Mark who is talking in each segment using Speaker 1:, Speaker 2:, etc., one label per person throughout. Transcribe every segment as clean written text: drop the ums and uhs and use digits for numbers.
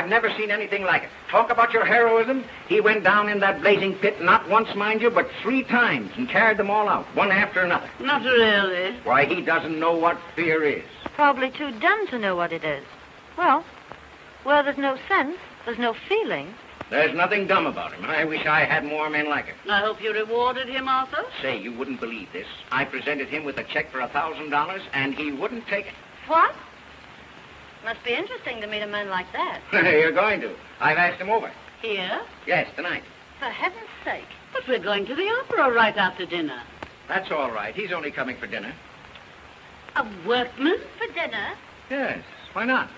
Speaker 1: I've never seen anything like it. Talk about your heroism. He went down in that blazing pit, not once, mind you, but 3 times, and carried them all out, one after another.
Speaker 2: Not really.
Speaker 1: Why, he doesn't know what fear is.
Speaker 3: Probably too dumb to know what it is. Well, where there's no sense, there's no feeling.
Speaker 1: There's nothing dumb about him. I wish I had more men like him.
Speaker 2: I hope you rewarded him, Arthur.
Speaker 1: Say, you wouldn't believe this. I presented him with a check for $1,000, and he wouldn't take it.
Speaker 3: What? Must be interesting to meet a man like that.
Speaker 1: You're going to. I've asked him over.
Speaker 2: Here?
Speaker 1: Yes, tonight.
Speaker 3: For heaven's sake.
Speaker 2: But we're going to the opera right after dinner.
Speaker 1: That's all right. He's only coming for dinner.
Speaker 2: A workman?
Speaker 3: For dinner?
Speaker 1: Yes, why not?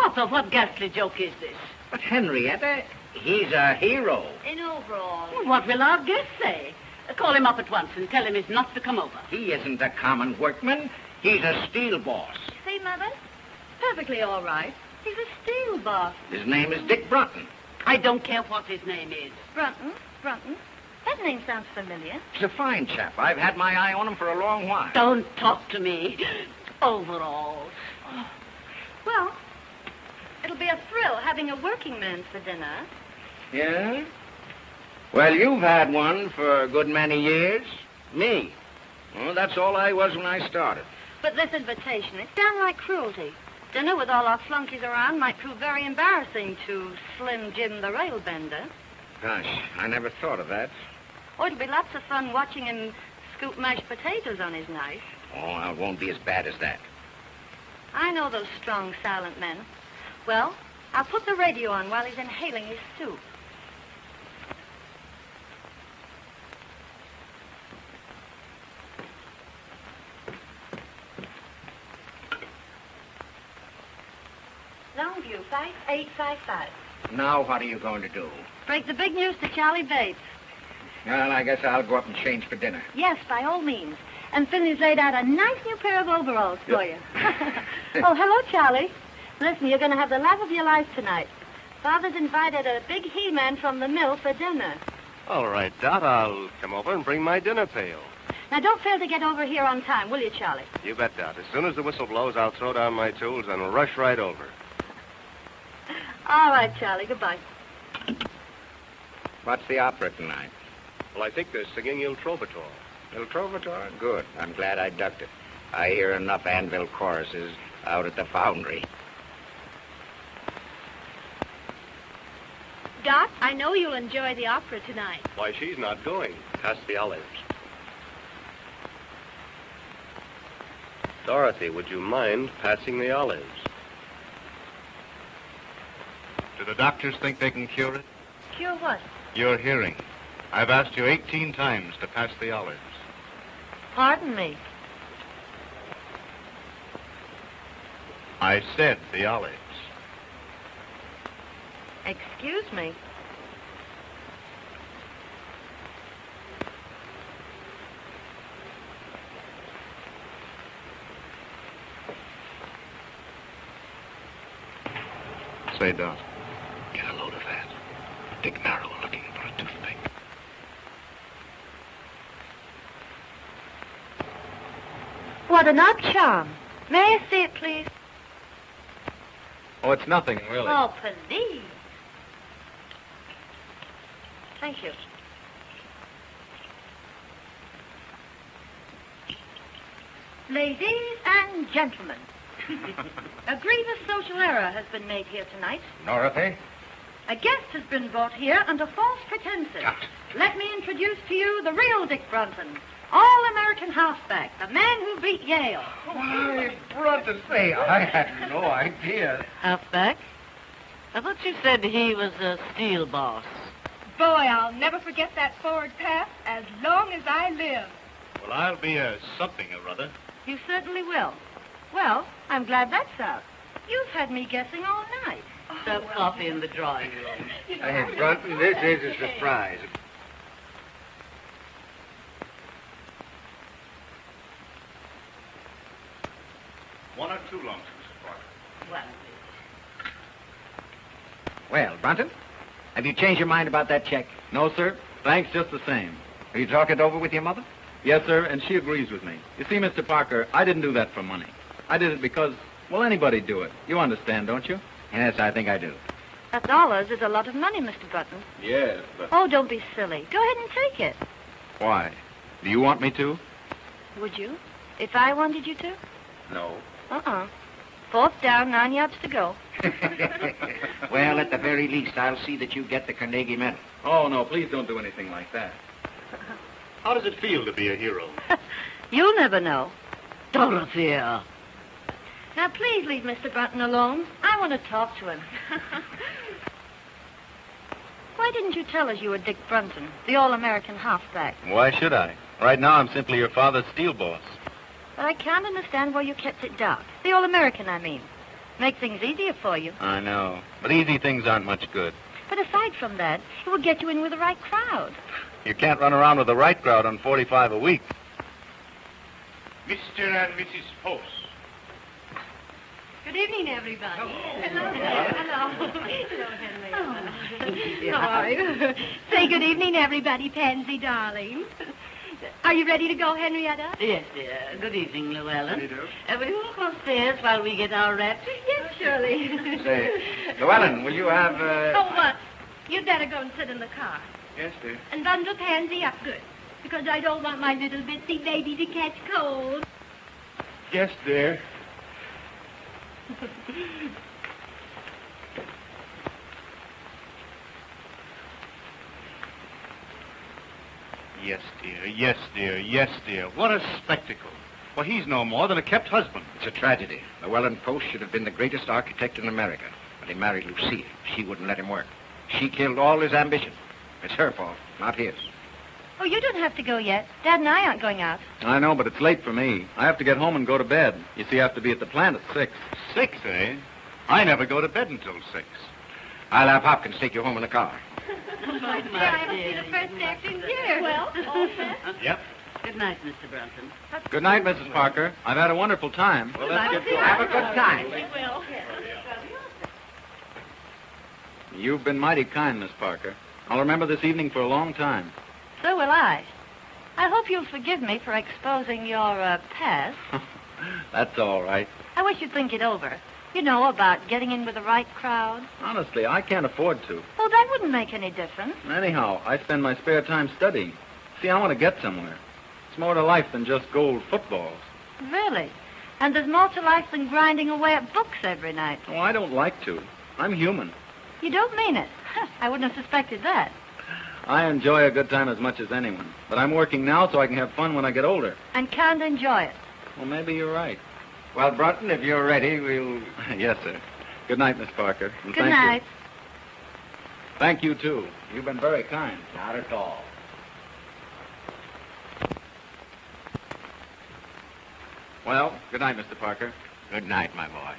Speaker 2: Arthur, what ghastly joke is this?
Speaker 1: But Henrietta, he's a hero.
Speaker 3: In overalls.
Speaker 2: Well, what will our guest say? Call him up at once and tell him he's not to come over.
Speaker 1: He isn't a common workman. He's a steel boss.
Speaker 3: See, Mother? Perfectly all right. He's a steel boss.
Speaker 1: His name is Dick Brunton.
Speaker 2: I don't care what his name is.
Speaker 3: Brunton? Brunton? That name sounds familiar.
Speaker 1: He's a fine chap. I've had my eye on him for a long while.
Speaker 2: Don't talk to me. Overalls.
Speaker 3: Oh. Well, it'll be a thrill having a working man for dinner.
Speaker 1: Yeah? Well, you've had one for a good many years. Me. Well, that's all I was when I started.
Speaker 3: But this invitation, it's downright cruelty. Dinner with all our flunkies around might prove very embarrassing to Slim Jim the railbender.
Speaker 1: Gosh, I never thought of that.
Speaker 3: Or it'll be lots of fun watching him scoop mashed potatoes on his knife.
Speaker 1: Oh, it won't be as bad as that.
Speaker 3: I know those strong, silent men. Well, I'll put the radio on while he's inhaling his soup. Longview, 5855.
Speaker 1: Now what are you going to do?
Speaker 3: Break the big news to Charlie Bates.
Speaker 1: Well, I guess I'll go up and change for dinner.
Speaker 3: Yes, by all means. And Finley's laid out a nice new pair of overalls for you. Oh, hello, Charlie. Listen, you're going to have the laugh of your life tonight. Father's invited a big he-man from the mill for dinner.
Speaker 4: All right, Dot, I'll come over and bring my dinner pail.
Speaker 3: Now, don't fail to get over here on time, will you, Charlie?
Speaker 4: You bet, Dot. As soon as the whistle blows, I'll throw down my tools and rush right over.
Speaker 3: All right, Charlie. Goodbye.
Speaker 1: What's the opera tonight?
Speaker 4: Well, I think they're singing Il Trovatore.
Speaker 1: Il Trovatore? Good. I'm glad I ducked it. I hear enough anvil choruses out at the foundry.
Speaker 3: Dot, I know you'll enjoy the opera tonight.
Speaker 4: Why, she's not going. Pass the olives. Dorothy, would you mind passing the olives?
Speaker 5: Do the doctors think they can cure it?
Speaker 3: Cure what?
Speaker 5: Your hearing. I've asked you 18 times to pass the olives.
Speaker 3: Pardon me.
Speaker 5: I said the olives.
Speaker 3: Excuse me.
Speaker 5: Say, Dot, get a load of that. Dick Merrill looking for a toothpick.
Speaker 3: What an odd charm. May I see it, please?
Speaker 5: Oh, it's nothing, really.
Speaker 3: Oh, please. Thank you. Ladies and gentlemen, a grievous social error has been made here tonight.
Speaker 1: Dorothy?
Speaker 3: A guest has been brought here under false pretenses. Let me introduce to you the real Dick Brunton, all-American halfback, the man who beat Yale.
Speaker 1: Why, Brunton, say, I had no idea.
Speaker 2: Halfback? I thought you said he was a steel boss.
Speaker 6: Boy, I'll never forget that forward pass as long as I live.
Speaker 5: Well, I'll be a something or other.
Speaker 3: You certainly will. Well, I'm glad that's out. You've had me guessing all night.
Speaker 2: Serve coffee in the drawing room.
Speaker 1: Hey, Brunton, this is a surprise.
Speaker 5: One or two lumps, Mrs. Parker.
Speaker 2: Well,
Speaker 1: Well, Brunton, have you changed your mind about that check?
Speaker 7: No, sir. Thanks just the same.
Speaker 1: Have you talked it over with your mother?
Speaker 7: Yes, sir, and she agrees with me. You see, Mr. Parker, I didn't do that for money. I did it because, well, anybody'd do it. You understand, don't you?
Speaker 1: Yes, I think I do.
Speaker 3: $1 is a lot of money, Mr. Button.
Speaker 7: Yes, but...
Speaker 3: Oh, don't be silly. Go ahead and take it.
Speaker 7: Why? Do you want me to?
Speaker 3: Would you? If I wanted you to?
Speaker 7: No.
Speaker 3: Uh-uh. 4th down, 9 yards to go.
Speaker 1: Well, at the very least, I'll see that you get the Carnegie Medal.
Speaker 7: Oh, no, please don't do anything like that.
Speaker 5: How does it feel to be a hero?
Speaker 3: You'll never know.
Speaker 2: Dorothy.
Speaker 3: Now, please leave Mr. Button alone. I want to talk to him. Why didn't you tell us you were Dick Brunson, the all-American halfback?
Speaker 7: Why should I? Right now, I'm simply your father's steel boss.
Speaker 3: But I can't understand why you kept it dark. The all-American, I mean. Make things easier for you.
Speaker 7: I know. But easy things aren't much good.
Speaker 3: But aside from that, it would get you in with the right crowd.
Speaker 7: You can't run around with the right crowd on 45 a week.
Speaker 5: Mr. and Mrs. Post.
Speaker 3: Good evening, everybody. Hello. Hello, Henry.
Speaker 6: How are you? Say good evening, everybody, Pansy, darling. Are you ready to go, Henrietta?
Speaker 2: Yes, dear. Good evening, Llewellyn.
Speaker 1: How do you do?
Speaker 2: Will you walk upstairs while we get our wraps?
Speaker 6: Yes, Shirley.
Speaker 1: Say, Llewellyn, will you have,
Speaker 6: Oh, what? You'd better go and sit in the car.
Speaker 1: Yes, dear.
Speaker 6: And bundle Pansy up good. Because I don't want my little bitsy baby to catch cold.
Speaker 5: Yes, dear. Yes, dear. Yes, dear. Yes, dear. What a spectacle. Well, he's no more than a kept husband.
Speaker 1: It's a tragedy. Llewellyn Post should have been the greatest architect in America. But he married Lucille. She wouldn't let him work. She killed all his ambition. It's her fault, not his.
Speaker 3: Oh, you don't have to go yet. Dad and I aren't going out.
Speaker 7: I know, but it's late for me. I have to get home and go to bed. You see, I have to be at the plant at 6.
Speaker 5: 6, eh? I never go to bed until 6.
Speaker 1: I'll have Hopkins take you home in the car.
Speaker 6: My dear, I haven't seen the first act in years. Well, all set?
Speaker 5: Yep.
Speaker 2: Good night, Mr. Brunson.
Speaker 7: Good night, Mrs. Parker. I've had a wonderful time.
Speaker 1: Well, let's get going. Have a good time.
Speaker 6: We will.
Speaker 7: You've been mighty kind, Miss Parker. I'll remember this evening for a long time.
Speaker 3: So will I. I hope you'll forgive me for exposing your past.
Speaker 7: That's all right.
Speaker 3: I wish you'd think it over. You know, about getting in with the right crowd.
Speaker 7: Honestly, I can't afford to.
Speaker 3: Oh, that wouldn't make any difference.
Speaker 7: Anyhow, I spend my spare time studying. See, I want to get somewhere. It's more to life than just gold footballs.
Speaker 3: Really? And there's more to life than grinding away at books every night.
Speaker 7: Oh, I don't like to. I'm human.
Speaker 3: You don't mean it. I wouldn't have suspected that.
Speaker 7: I enjoy a good time as much as anyone. But I'm working now so I can have fun when I get older.
Speaker 3: And can't enjoy it.
Speaker 7: Well, maybe you're right.
Speaker 1: Well, Brunton, if you're ready, we'll...
Speaker 7: Yes, sir. Good night, Miss Parker. And
Speaker 3: Good
Speaker 7: thank
Speaker 3: night.
Speaker 7: You. Thank you, too. You've been very kind.
Speaker 1: Not at all.
Speaker 7: Well, good night, Mr. Parker.
Speaker 1: Good night, my boy.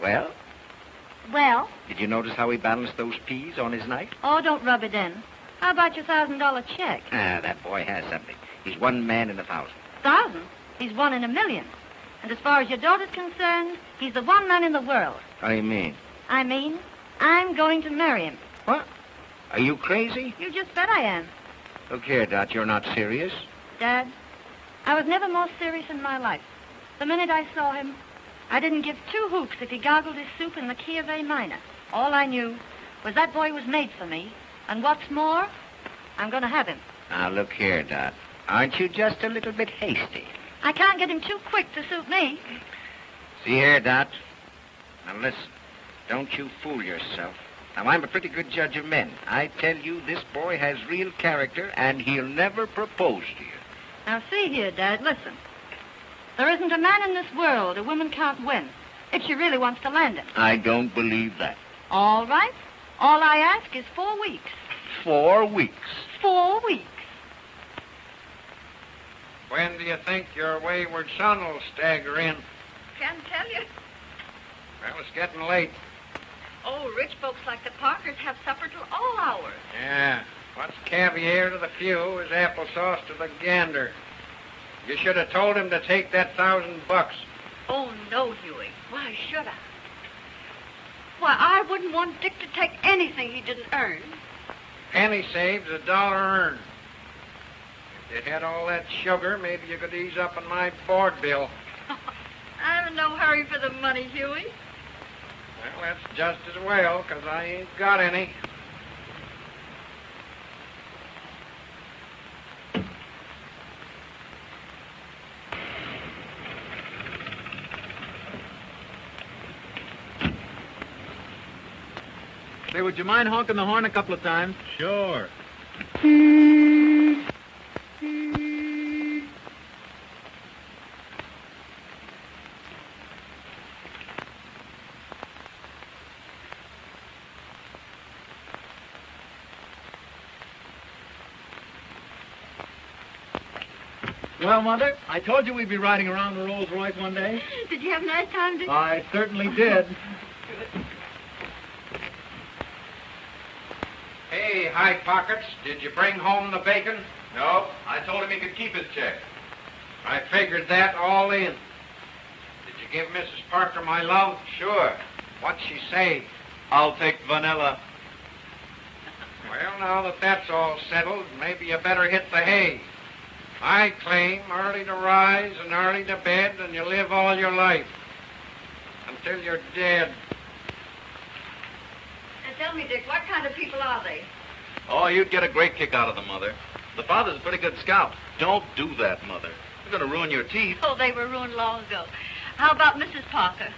Speaker 1: Well,
Speaker 3: Well,
Speaker 1: did you notice how he balanced those peas on his knife?
Speaker 3: oh, don't rub it in. How about your $1,000 check?
Speaker 1: Ah, that boy has something. He's one man in 1,000.
Speaker 3: 1,000? He's 1 in a million. And as far as your daughter's concerned, he's the one man in the world.
Speaker 1: What do you mean?
Speaker 3: I mean, I'm going to marry him.
Speaker 1: What? Are you crazy?
Speaker 3: You just bet I am.
Speaker 1: Look here, Dot, you're not serious.
Speaker 3: Dad, I was never more serious in my life. The minute I saw him, I didn't give 2 hoots if he gargled his soup in the key of A minor. All I knew was that boy was made for me. And what's more, I'm going to have him.
Speaker 1: Now, look here, Dot. Aren't you just a little bit hasty?
Speaker 3: I can't get him too quick to suit me.
Speaker 1: See here, Dot. Now, listen. Don't you fool yourself. Now, I'm a pretty good judge of men. I tell you, this boy has real character, and he'll never propose to you.
Speaker 3: Now, see here, Dad, listen. There isn't a man in this world a woman can't win if she really wants to land him.
Speaker 1: I don't believe that.
Speaker 3: All right. All I ask is 4 weeks.
Speaker 1: 4 weeks.
Speaker 3: 4 weeks.
Speaker 1: When do you think your wayward son will stagger in?
Speaker 6: Can't tell you.
Speaker 1: Well, it's getting late.
Speaker 6: Oh, rich folks like the Parkers have supper till all hours.
Speaker 1: Yeah. What's caviar to the few is applesauce to the gander. You should have told him to take that $1,000.
Speaker 6: Oh, no, Huey. Why should I? Why, I wouldn't want Dick to take anything he didn't earn.
Speaker 8: Penny saved is a dollar earned. If you had all that sugar, maybe you could ease up on my board bill.
Speaker 9: I'm in no hurry for the money, Huey.
Speaker 8: Well, that's just as well, 'cause I ain't got any.
Speaker 7: Say, would you mind honking the horn a couple of times?
Speaker 5: Sure.
Speaker 7: Well, Mother, I told you we'd be riding around the Rolls Royce one day.
Speaker 6: Did you have a nice time, Dick?
Speaker 7: I certainly did.
Speaker 8: Hey, High Pockets, did you bring home the bacon?
Speaker 7: No, I told him he could keep his check.
Speaker 8: I figured that all in. Did you give Mrs. Parker my love?
Speaker 7: Sure.
Speaker 8: What'd she say?
Speaker 7: I'll take vanilla.
Speaker 8: Well, now that that's all settled, maybe you better hit the hay. I claim early to rise and early to bed, and you live all your life. Until you're dead.
Speaker 9: And tell me, Dick, what kind of people are they?
Speaker 7: Oh, you'd get a great kick out of them, Mother. The father's a pretty good scout. Don't do that, Mother. You're going to ruin your teeth.
Speaker 9: Oh, they were ruined long ago. How about Mrs. Parker?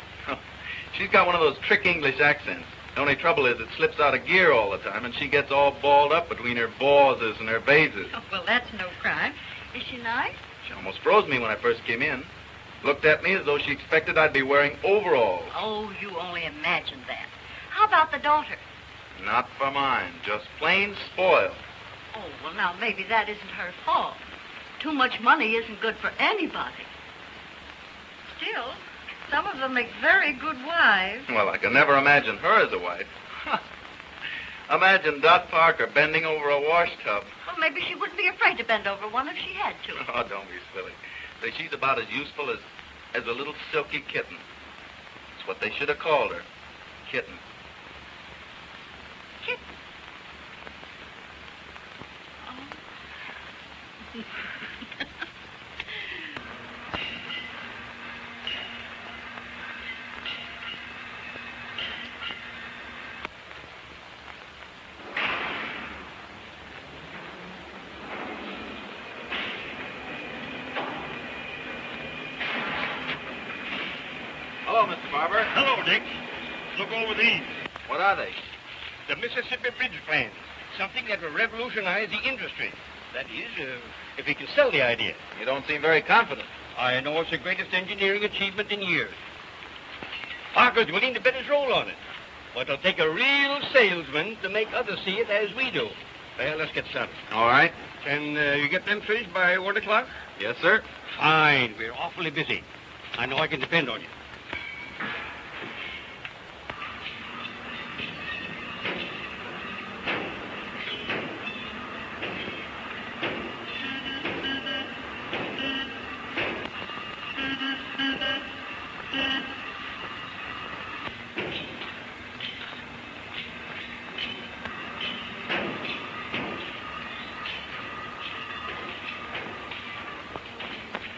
Speaker 7: She's got one of those trick English accents. The only trouble is it slips out of gear all the time, and she gets all balled up between her bawses and her bases.
Speaker 9: Oh, well, that's no crime. Is she nice?
Speaker 7: She almost froze me when I first came in. Looked at me as though she expected I'd be wearing overalls.
Speaker 9: Oh, you only imagine that. How about the daughter?
Speaker 7: Not for mine. Just plain spoiled.
Speaker 9: Oh, well, now, maybe that isn't her fault. Too much money isn't good for anybody. Still, some of them make very good wives.
Speaker 7: Well, I can never imagine her as a wife. Imagine Dot Parker bending over a wash tub.
Speaker 9: Well, maybe she wouldn't be afraid to bend over one if she had to.
Speaker 7: Oh, don't be silly. Say, she's about as useful as a little silky kitten. It's what they should have called her. Kitten.
Speaker 9: Kitten? Oh.
Speaker 7: Hello, Mr. Barber.
Speaker 5: Hello, Dick. Look over these.
Speaker 7: What are they?
Speaker 5: The Mississippi Bridge plans. Something that will revolutionize the industry. That is, if we can sell the idea.
Speaker 7: You don't seem very confident.
Speaker 5: I know it's the greatest engineering achievement in years. Parker's willing to bet his roll on it. But it'll take a real salesman to make others see it as we do. Well, let's get started.
Speaker 7: All right.
Speaker 5: Can you get them finished by 1 o'clock?
Speaker 7: Yes, sir.
Speaker 5: Fine. We're awfully busy. I know I can depend on you.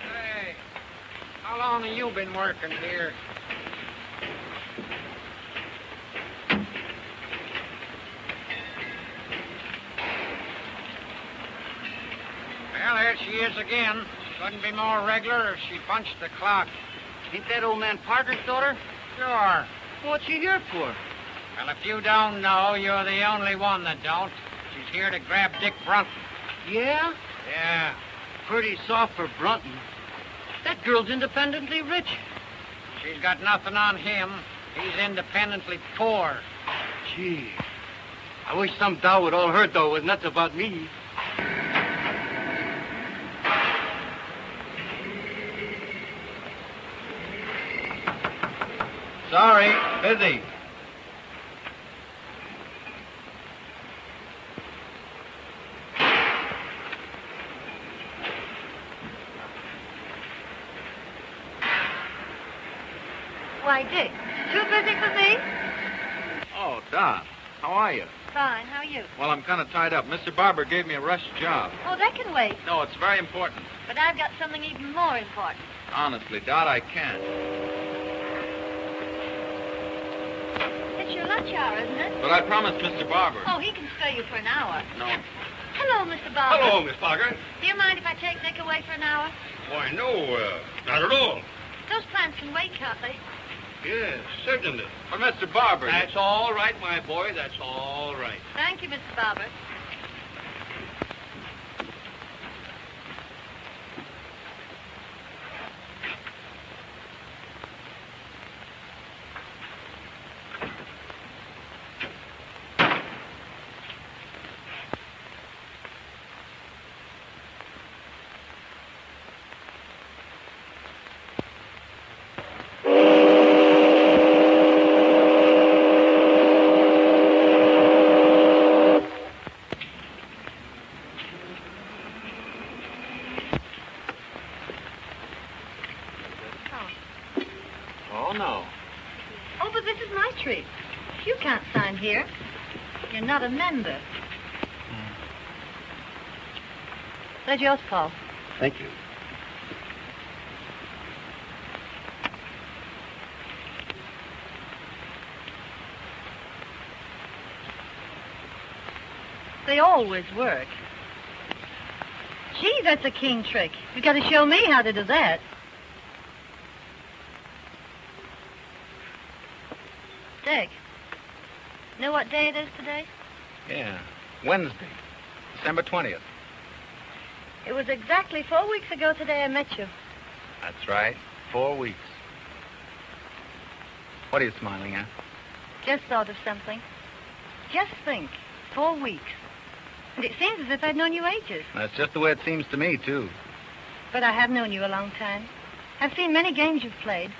Speaker 8: Hey, how long have you been working here? Well, there she is again. Couldn't be more regular if she punched the clock.
Speaker 2: Ain't that old man Parker's daughter?
Speaker 8: Sure.
Speaker 2: What's she here for?
Speaker 8: Well, if you don't know, you're the only one that don't. She's here to grab Dick Brunton.
Speaker 2: Yeah?
Speaker 8: Yeah.
Speaker 2: Pretty soft for Brunton. That girl's independently rich.
Speaker 8: She's got nothing on him. He's independently poor.
Speaker 2: Gee, I wish some dow would all her dough was nuts about me.
Speaker 7: Sorry, busy.
Speaker 9: Why, Dick, too busy for me?
Speaker 7: Oh, Dot, how are you?
Speaker 6: Fine. How are you?
Speaker 7: Well, I'm kind of tied up. Mr. Barber gave me a rush job.
Speaker 6: Oh, that can wait.
Speaker 7: No, it's very important.
Speaker 6: But I've got something even more important.
Speaker 7: Honestly, Dot, I can't.
Speaker 6: It's your lunch hour, isn't it?
Speaker 7: But I promised Mr. Barber.
Speaker 6: Oh, he can spare you for an hour.
Speaker 7: No.
Speaker 6: Hello, Mr. Barber.
Speaker 5: Hello, Miss Parker.
Speaker 6: Do you mind if I take Nick away for an hour?
Speaker 5: Why, no, not at all.
Speaker 6: Those plants can wait, can't they?
Speaker 5: Yes, certainly.
Speaker 7: But Mr. Barber...
Speaker 5: That's all right, my boy. That's all right.
Speaker 6: Thank you, Mr. Barber.
Speaker 1: Oh, no.
Speaker 6: Oh, but this is my tree. You can't sign here. You're not a member. There's yours, Paul.
Speaker 1: Thank you.
Speaker 6: They always work. Gee, that's a keen trick. You got to show me how to do that. Dick, know what day it is today?
Speaker 1: Yeah. Wednesday, December 20th.
Speaker 6: It was exactly 4 weeks ago today I met you.
Speaker 1: That's right. 4 weeks. What are you smiling at?
Speaker 6: Just thought of something. Just think, 4 weeks. And it seems as if I'd known you ages.
Speaker 1: That's just the way it seems to me, too.
Speaker 6: But I have known you a long time. I've seen many games you've played.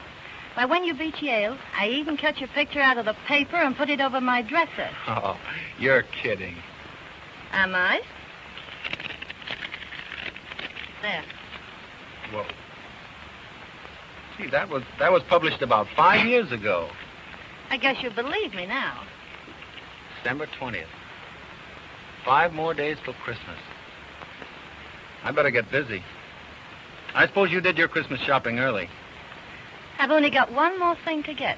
Speaker 6: Why, when you beat Yale, I even cut your picture out of the paper and put it over my dresser.
Speaker 1: Oh, you're kidding.
Speaker 6: Am I? There.
Speaker 1: Well, gee, that was published about 5 years ago.
Speaker 6: I guess you believe me now.
Speaker 1: December 20th. 5 more days till Christmas. I better get busy. I suppose you did your Christmas shopping early.
Speaker 6: I've only got one more thing to get.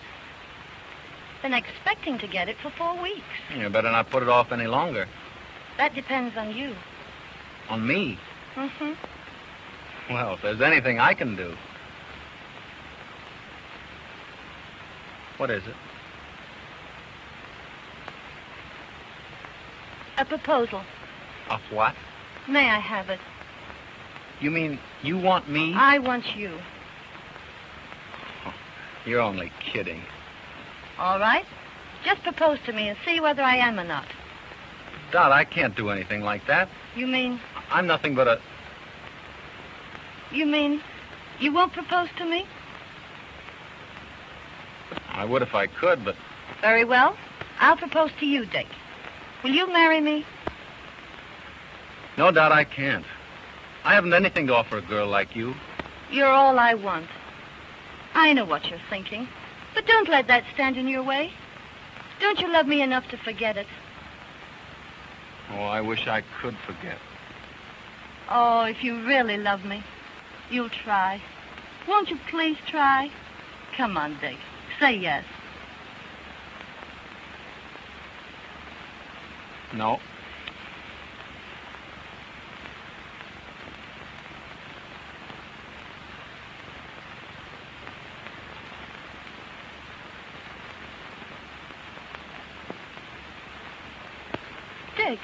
Speaker 6: Been expecting to get it for 4 weeks.
Speaker 1: You better not put it off any longer.
Speaker 6: That depends on you.
Speaker 1: On me?
Speaker 6: Mm-hmm.
Speaker 1: Well, if there's anything I can do. What is it?
Speaker 6: A proposal.
Speaker 1: Of what?
Speaker 6: May I have it?
Speaker 1: You mean you want me?
Speaker 6: I want you.
Speaker 1: You're only kidding.
Speaker 6: All right. Just propose to me and see whether I am or not.
Speaker 1: Dot, I can't do anything like that.
Speaker 6: You mean...
Speaker 1: I'm nothing but a...
Speaker 6: You mean you won't propose to me?
Speaker 1: I would if I could, but...
Speaker 6: Very well. I'll propose to you, Dick. Will you marry me?
Speaker 1: No, Dot, I can't. I haven't anything to offer a girl like you.
Speaker 6: You're all I want. I know what you're thinking. But don't let that stand in your way. Don't you love me enough to forget it?
Speaker 1: Oh, I wish I could forget.
Speaker 6: Oh, if you really love me, you'll try. Won't you please try? Come on, Dick. Say yes.
Speaker 1: No.
Speaker 6: Dick,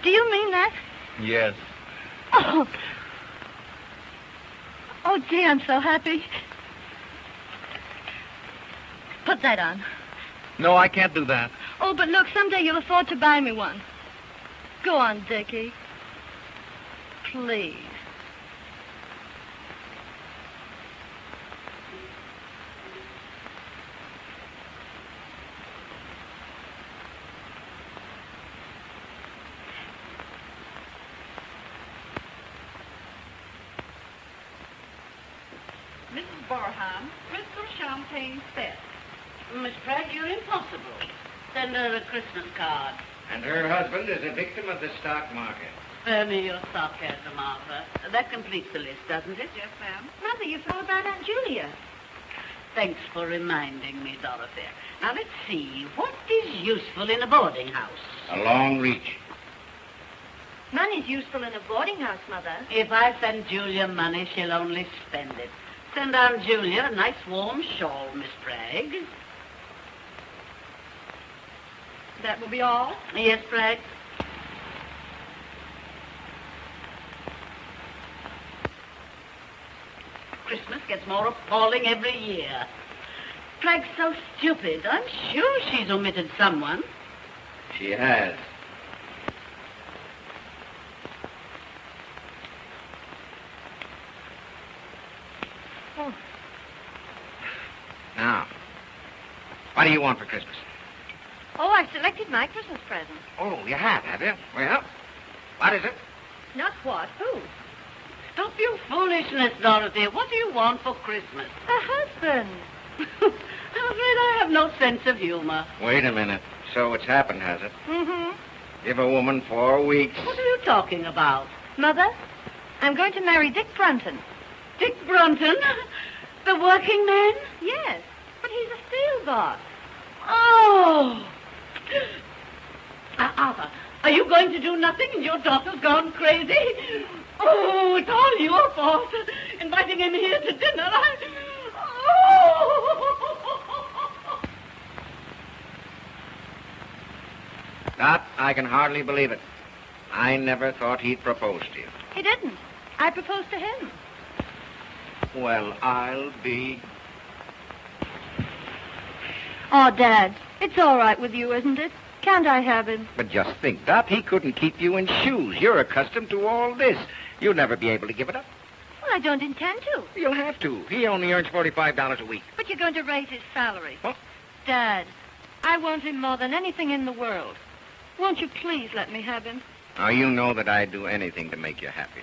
Speaker 6: do you mean that?
Speaker 1: Yes.
Speaker 6: Oh. Oh, gee, I'm so happy. Put that on.
Speaker 1: No, I can't do that.
Speaker 6: Oh, but look, someday you'll afford to buy me one. Go on, Dickie. Please.
Speaker 9: Mrs. Barham, crystal champagne set.
Speaker 2: Miss Pratt, you're impossible. Send her a Christmas card.
Speaker 1: And her husband is a victim of the stock market.
Speaker 2: Spare me your sarcasm, Arthur. That completes the list, doesn't it?
Speaker 6: Yes, ma'am. Mother, you forgot about Aunt Julia.
Speaker 2: Thanks for reminding me, Dorothy. Now, let's see. What is useful in a boarding house?
Speaker 1: A long reach.
Speaker 6: Money's useful in a boarding house, Mother.
Speaker 2: If I send Julia money, she'll only spend it. Send Aunt Julia a nice warm shawl, Miss Bragg.
Speaker 6: That will be all?
Speaker 2: Yes, Bragg? Christmas gets more appalling every year. Bragg's so stupid. I'm sure she's omitted someone.
Speaker 1: She has.
Speaker 6: Oh.
Speaker 1: Now, what do you want for Christmas?
Speaker 6: Oh, I've selected my Christmas present.
Speaker 1: Oh, you have you? Well, what is it?
Speaker 6: Not what? Who?
Speaker 2: Stop your foolishness, Dorothy. What do you want for Christmas?
Speaker 6: A husband.
Speaker 2: I'm afraid I have no sense of humor.
Speaker 1: Wait a minute. So it's happened, has it?
Speaker 6: Mm-hmm.
Speaker 1: Give a woman 4 weeks.
Speaker 2: What are you talking about?
Speaker 6: Mother, I'm going to marry Dick Brunton.
Speaker 2: Dick Brunton? The working man?
Speaker 6: Yes, but he's a steel boss.
Speaker 2: Oh! Arthur, are you going to do nothing and your daughter's gone crazy? Oh, it's all your fault. Inviting him here to dinner.
Speaker 1: Dot, I can hardly believe it. I never thought he'd propose to you.
Speaker 6: He didn't. I proposed to him.
Speaker 1: Well, I'll be...
Speaker 6: Oh, Dad, it's all right with you, isn't it? Can't I have him?
Speaker 1: But just think, Dot, he couldn't keep you in shoes. You're accustomed to all this. You'll never be able to give it up.
Speaker 6: Well, I don't intend to.
Speaker 1: You'll have to. He only earns $45 a week.
Speaker 6: But you're going to raise his salary.
Speaker 1: What?
Speaker 6: Dad, I want him more than anything in the world. Won't you please let me have him?
Speaker 1: Now, you know that I'd do anything to make you happy.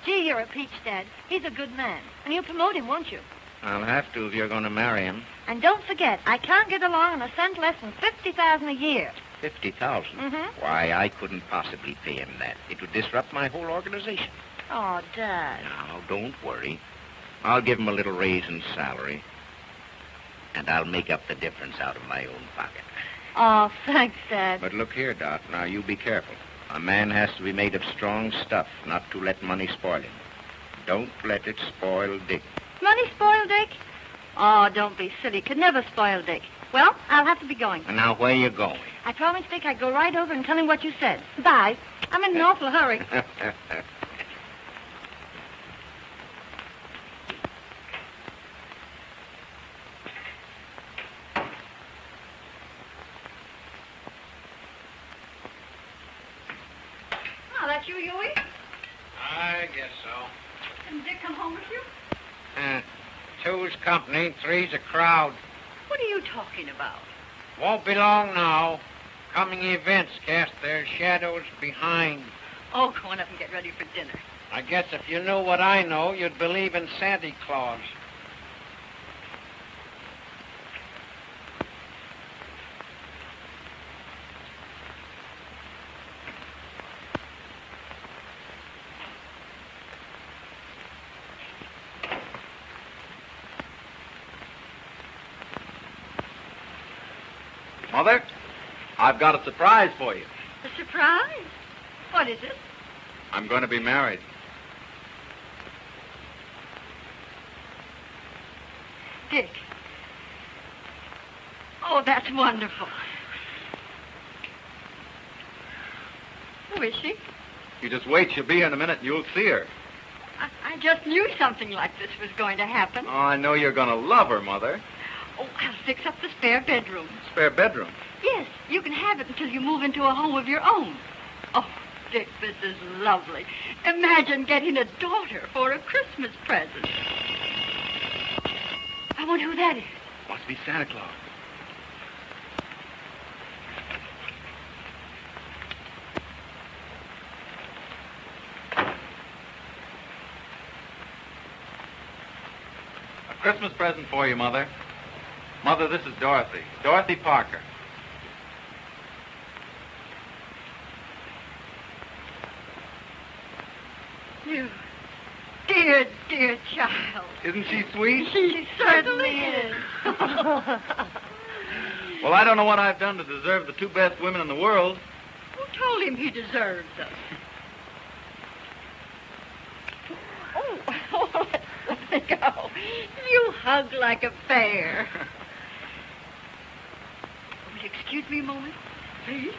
Speaker 6: Gee, you're a peach, Dad. He's a good man. And you'll promote him, won't you?
Speaker 1: I'll have to if you're going to marry him.
Speaker 6: And don't forget, I can't get along on a cent less than $50,000 a year.
Speaker 1: $50,000?
Speaker 6: Mm-hmm.
Speaker 1: Why, I couldn't possibly pay him that. It would disrupt my whole organization.
Speaker 6: Oh, Dad.
Speaker 1: Now, don't worry. I'll give him a little raise in salary. And I'll make up the difference out of my own pocket.
Speaker 6: Oh, thanks, Dad.
Speaker 1: But look here, Dot. Now, you be careful. A man has to be made of strong stuff, not to let money spoil him. Don't let it spoil Dick.
Speaker 6: Money spoil Dick? Oh, don't be silly. Could never spoil Dick. Well, I'll have to be going.
Speaker 1: And now, where you going?
Speaker 6: I promised Dick I'd go right over and tell him what you said. Bye. I'm in an awful hurry. Oh, that's you, Huey?
Speaker 8: I guess so.
Speaker 6: Didn't Dick come home with you?
Speaker 8: Two's company, three's a crowd.
Speaker 9: What are you talking about?
Speaker 8: Won't be long now. Coming events cast their shadows behind.
Speaker 9: Oh, go on up and get ready for dinner.
Speaker 8: I guess if you knew what I know, you'd believe in Santa Claus.
Speaker 7: Mother, I've got a surprise for you.
Speaker 9: A surprise? What is it?
Speaker 7: I'm going to be married.
Speaker 9: Dick. Oh, that's wonderful. Who is she?
Speaker 7: You just wait. She'll be here in a minute and you'll see her.
Speaker 9: I just knew something like this was going to happen.
Speaker 7: Oh, I know you're going to love her, Mother.
Speaker 9: Oh, I'll fix up the spare bedroom.
Speaker 7: Spare bedroom.
Speaker 9: Yes, you can have it until you move into a home of your own. Oh, Dick, this is lovely. Imagine getting a daughter for a Christmas present. I wonder who that is.
Speaker 7: Must be Santa Claus. A Christmas present for you, Mother. Mother, this is Dorothy. Dorothy Parker.
Speaker 9: You dear, dear child.
Speaker 7: Isn't she sweet?
Speaker 9: She certainly is.
Speaker 7: Well, I don't know what I've done to deserve the two best women in the world.
Speaker 9: Who told him he deserves them? Oh, let me go. You hug like a bear. Will you excuse me a moment, please?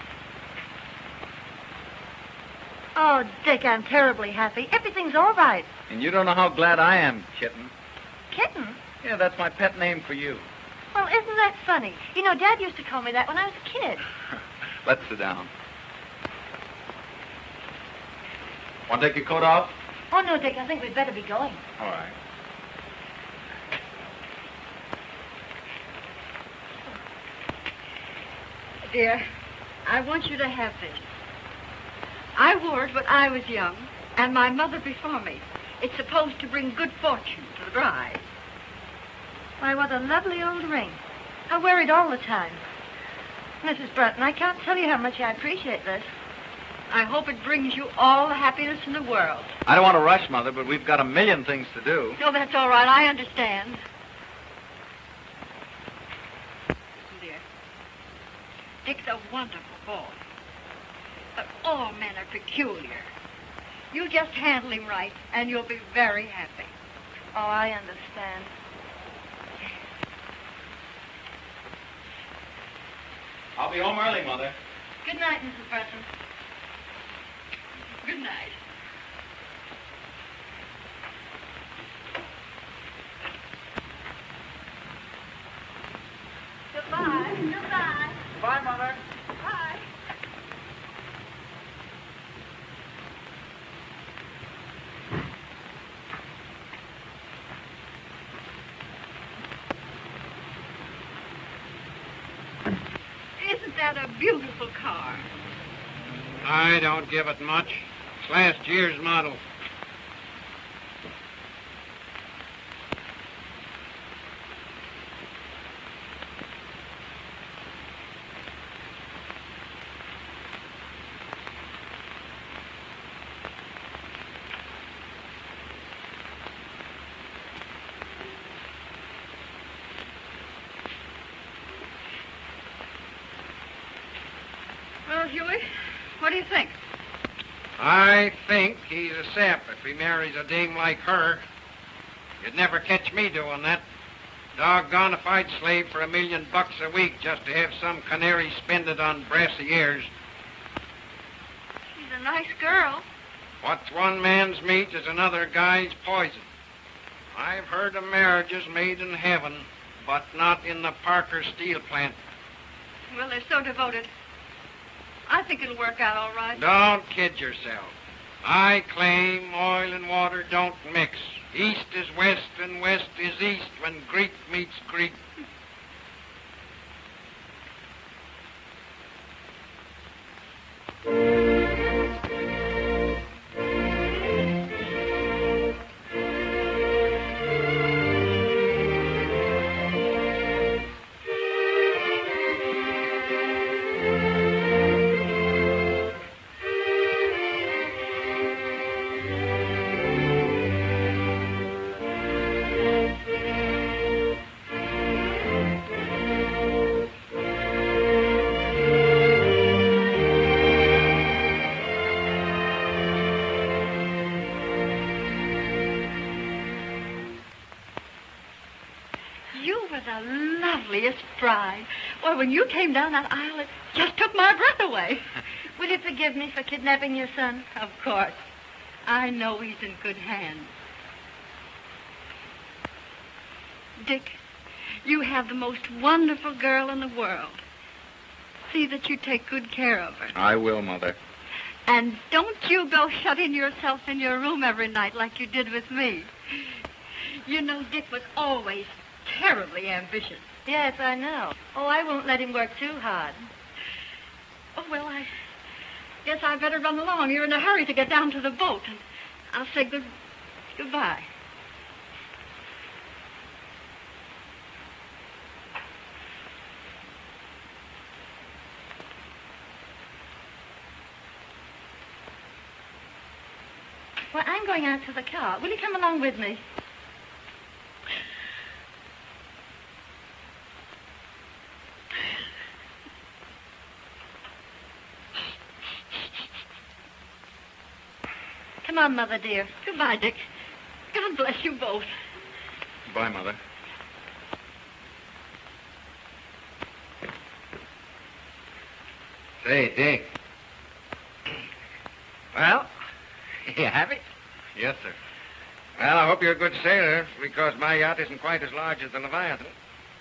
Speaker 6: Oh, Dick, I'm terribly happy. Everything's all right.
Speaker 7: And you don't know how glad I am, Kitten.
Speaker 6: Kitten?
Speaker 7: Yeah, that's my pet name for you.
Speaker 6: Well, isn't that funny? You know, Dad used to call me that when I was a kid.
Speaker 7: Let's sit down. Want to take your coat off?
Speaker 6: Oh, no, Dick, I think we'd better be going.
Speaker 7: All right.
Speaker 9: Dear, I want you to have this. I wore it when I was young, and my mother before me. It's supposed to bring good fortune to the bride.
Speaker 6: Why, what a lovely old ring. I wear it all the time. Mrs. Bratton, I can't tell you how much I appreciate this.
Speaker 9: I hope it brings you all the happiness in the world.
Speaker 7: I don't want to rush, Mother, but we've got a million things to do.
Speaker 9: No, that's all right. I understand. Listen, dear. Dick's a wonderful boy. But all men are peculiar. You just handle him right, and you'll be very happy.
Speaker 6: Oh, I understand.
Speaker 7: I'll be home early, Mother.
Speaker 6: Good night, Mrs. Bratton.
Speaker 9: Good night.
Speaker 6: Goodbye. Goodbye.
Speaker 7: Bye, Mother.
Speaker 6: Bye.
Speaker 9: Isn't that a beautiful car?
Speaker 8: I don't give it much. It's last year's model.
Speaker 9: Well, Huey, what do you think?
Speaker 8: I think he's a sap if he marries a dame like her. You'd never catch me doing that. Doggone if I'd slave for $1 million a week just to have some canary spend it on brassy ears.
Speaker 9: She's a nice girl.
Speaker 8: What's one man's meat is another guy's poison. I've heard of marriages made in heaven, but not in the Parker steel plant.
Speaker 9: Well, they're so devoted. I think it'll work out all right.
Speaker 8: Don't kid yourself. I claim oil and water don't mix. East is west and west is east when Greek meets Greek.
Speaker 9: The loveliest bride. Why, when you came down that aisle, it just took my breath away.
Speaker 6: Will you forgive me for kidnapping your son?
Speaker 9: Of course. I know he's in good hands. Dick, you have the most wonderful girl in the world. See that you take good care of her.
Speaker 7: I will, Mother.
Speaker 9: And don't you go shutting yourself in your room every night like you did with me. You know, Dick was always terribly ambitious.
Speaker 6: Yes, I know. Oh, I won't let him work too hard.
Speaker 9: Oh, well, I guess I better run along. You're in a hurry to get down to the boat, and I'll say goodbye.
Speaker 6: Well, I'm going out to the car. Will you come along with me? Come on, Mother, dear.
Speaker 9: Goodbye, Dick. God bless you both.
Speaker 7: Bye, Mother.
Speaker 1: Say, Dick. Well, you have it?
Speaker 7: Yes, sir.
Speaker 1: Well, I hope you're a good sailor, because my yacht isn't quite as large as the Leviathan.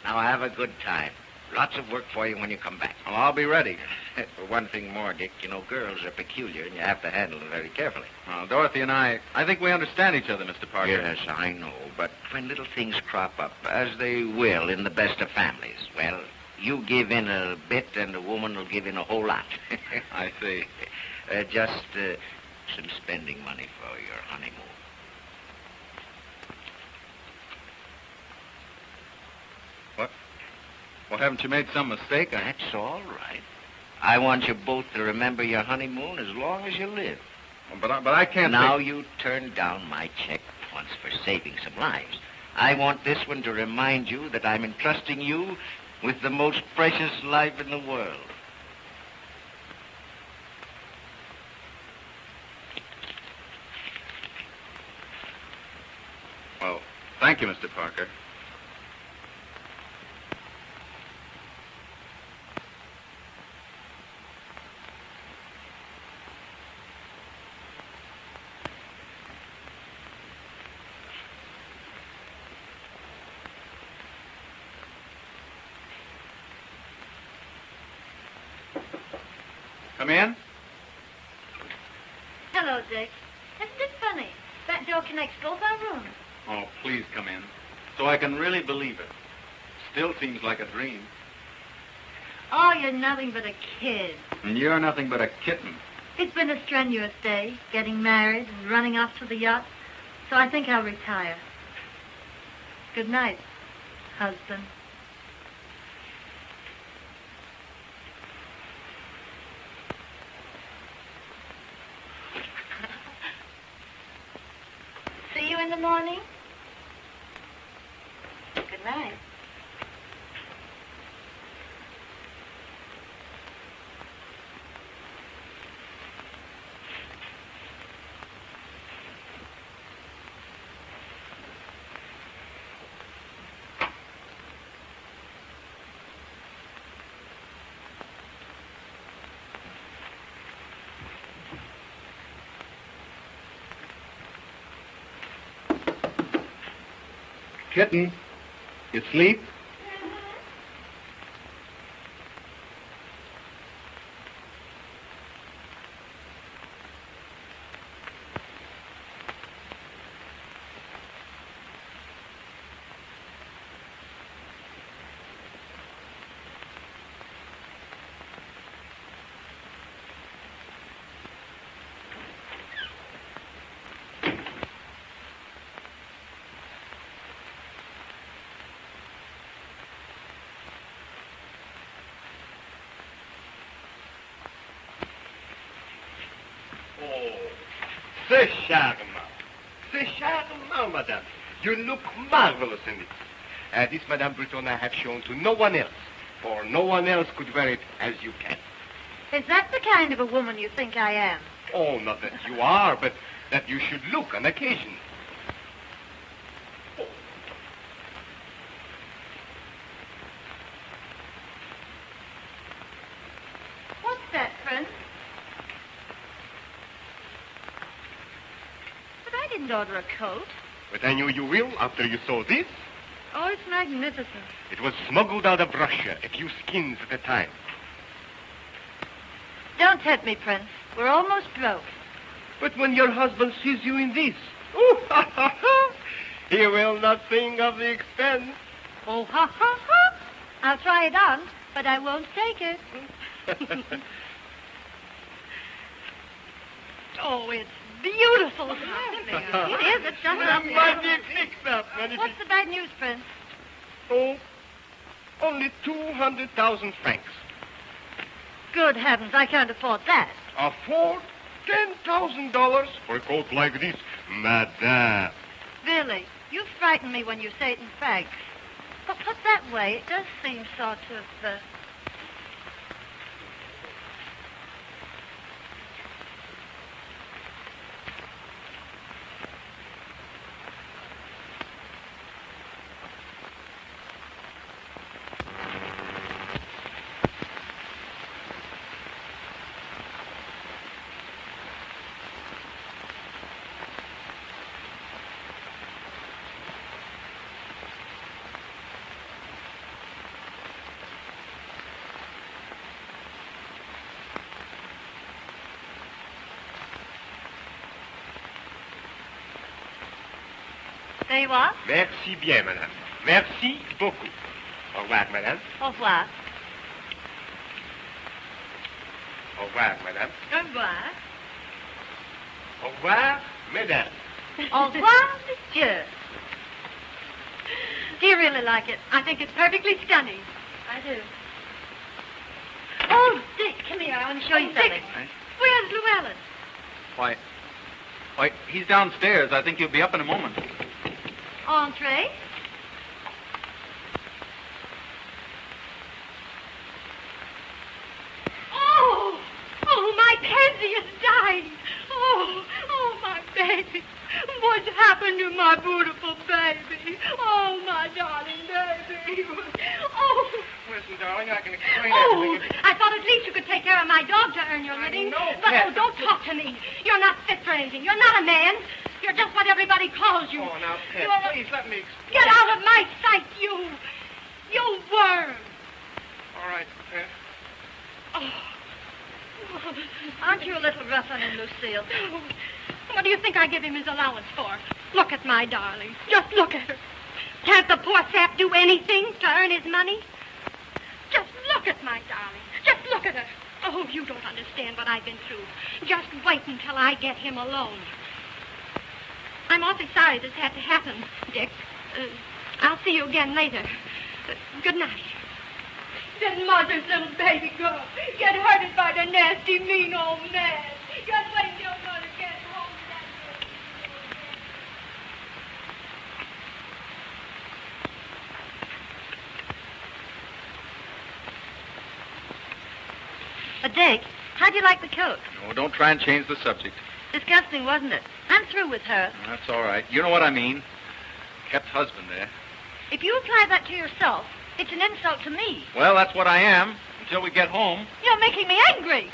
Speaker 1: Now, have a good time. Lots of work for you when you come back.
Speaker 7: Well, I'll be ready.
Speaker 1: For one thing more, Dick, you know, girls are peculiar, and you have to handle them very carefully.
Speaker 7: Well, Dorothy and I think we understand each other, Mr. Parker.
Speaker 1: Yes, I know, but when little things crop up, as they will in the best of families, well, you give in a bit, and the woman will give in a whole lot.
Speaker 7: I see.
Speaker 1: Just some spending money for your honeymoon.
Speaker 7: Well, haven't you made some mistake?
Speaker 1: That's all right. I want you both to remember your honeymoon as long as you live.
Speaker 7: But I can't...
Speaker 1: Now you turned down my check once for saving some lives. I want this one to remind you that I'm entrusting you with the most precious life in the world.
Speaker 7: Well, thank you, Mr. Parker. Come in.
Speaker 6: Hello, Dick. Isn't it funny? That door connects both our rooms.
Speaker 7: Oh, please come in, so I can really believe it. Still seems like a dream.
Speaker 6: Oh, you're nothing but a kid.
Speaker 7: And you're nothing but a kitten.
Speaker 6: It's been a strenuous day, getting married and running off to the yacht, so I think I'll retire. Good night, husband. See you in the morning. Good night.
Speaker 7: Kitten, you sleep?
Speaker 5: C'est charmant. C'est charmant, madame. You look marvelous in it. This, Madame Breton, I have shown to no one else, for no one else could wear it as you can.
Speaker 6: Is that the kind of a woman you think I am?
Speaker 5: Oh, not that you are, but that you should look on occasion. Oh.
Speaker 6: What's that, Prince? But I didn't order a coat.
Speaker 5: But I knew you will after you saw this.
Speaker 6: Oh, it's magnificent.
Speaker 5: It was smuggled out of Russia, a few skins at a time.
Speaker 6: Don't tempt me, Prince. We're almost broke.
Speaker 5: But when your husband sees you in this, oh, ha, ha, ha, he will not think of the expense.
Speaker 6: Oh, ha, ha, ha. I'll try it on, but I won't take it.
Speaker 9: Oh, it's beautiful.
Speaker 6: It is. It's just
Speaker 5: Well, magnifique, magnifique.
Speaker 6: What's the bad news, Prince?
Speaker 5: Oh, only 200,000 francs.
Speaker 6: Good heavens, I can't afford that.
Speaker 5: Afford? $10,000 for a coat like this, madame.
Speaker 6: Billy, you frighten me when you say it in fact. But put that way, it does seem sort of, Say what?
Speaker 5: Merci bien, madame. Merci beaucoup. Au revoir, madame.
Speaker 6: Au revoir.
Speaker 5: Au revoir, madame.
Speaker 6: Au revoir.
Speaker 5: Au revoir, mesdames.
Speaker 6: Au revoir, monsieur. Do you really like it?
Speaker 2: I think it's perfectly stunning.
Speaker 6: I do. Oh, Dick, come here. I want to show you something.
Speaker 2: Dick, where's Llewellyn?
Speaker 7: Why, he's downstairs. I think he'll be up in a moment.
Speaker 6: Entree.
Speaker 2: Oh, my pansy is dying. Oh, my baby. What's happened to my beautiful baby? Oh, my darling baby. Oh.
Speaker 8: Listen, darling, I can explain
Speaker 2: Oh,
Speaker 8: everything.
Speaker 2: I thought at least you could take care of my dog to earn your living.
Speaker 8: know,
Speaker 2: But
Speaker 8: Pat.
Speaker 2: oh, don't talk to me. You're not fit for anything. You're not a man. You're just what everybody calls you.
Speaker 8: Oh, now, Pet,
Speaker 2: You're-
Speaker 8: please let me explain.
Speaker 2: Get out of my sight, you worm.
Speaker 8: All right, Pet.
Speaker 2: Oh.
Speaker 6: Aren't you a little rough on him, Lucille?
Speaker 2: What do you think I give him his allowance for? Look at my darling. Just look at her. Can't the poor sap do anything to earn his money? Just look at my darling. Just look at her. Oh, you don't understand what I've been through. Just wait until I get him alone. I'm awfully sorry this had to happen, Dick. I'll see you again later. Good night. Did mother's little baby girl get hurted by the nasty, mean old man? Just wait till mother gets home.
Speaker 6: Dick, how'd you like the coat?
Speaker 7: Oh, don't try and change the subject.
Speaker 6: Disgusting, wasn't it? I'm through with her.
Speaker 7: That's all right. You know what I mean. Kept husband there.
Speaker 6: If you apply that to yourself, it's an insult to me.
Speaker 7: Well, that's what I am until we get home.
Speaker 6: You're making me angry.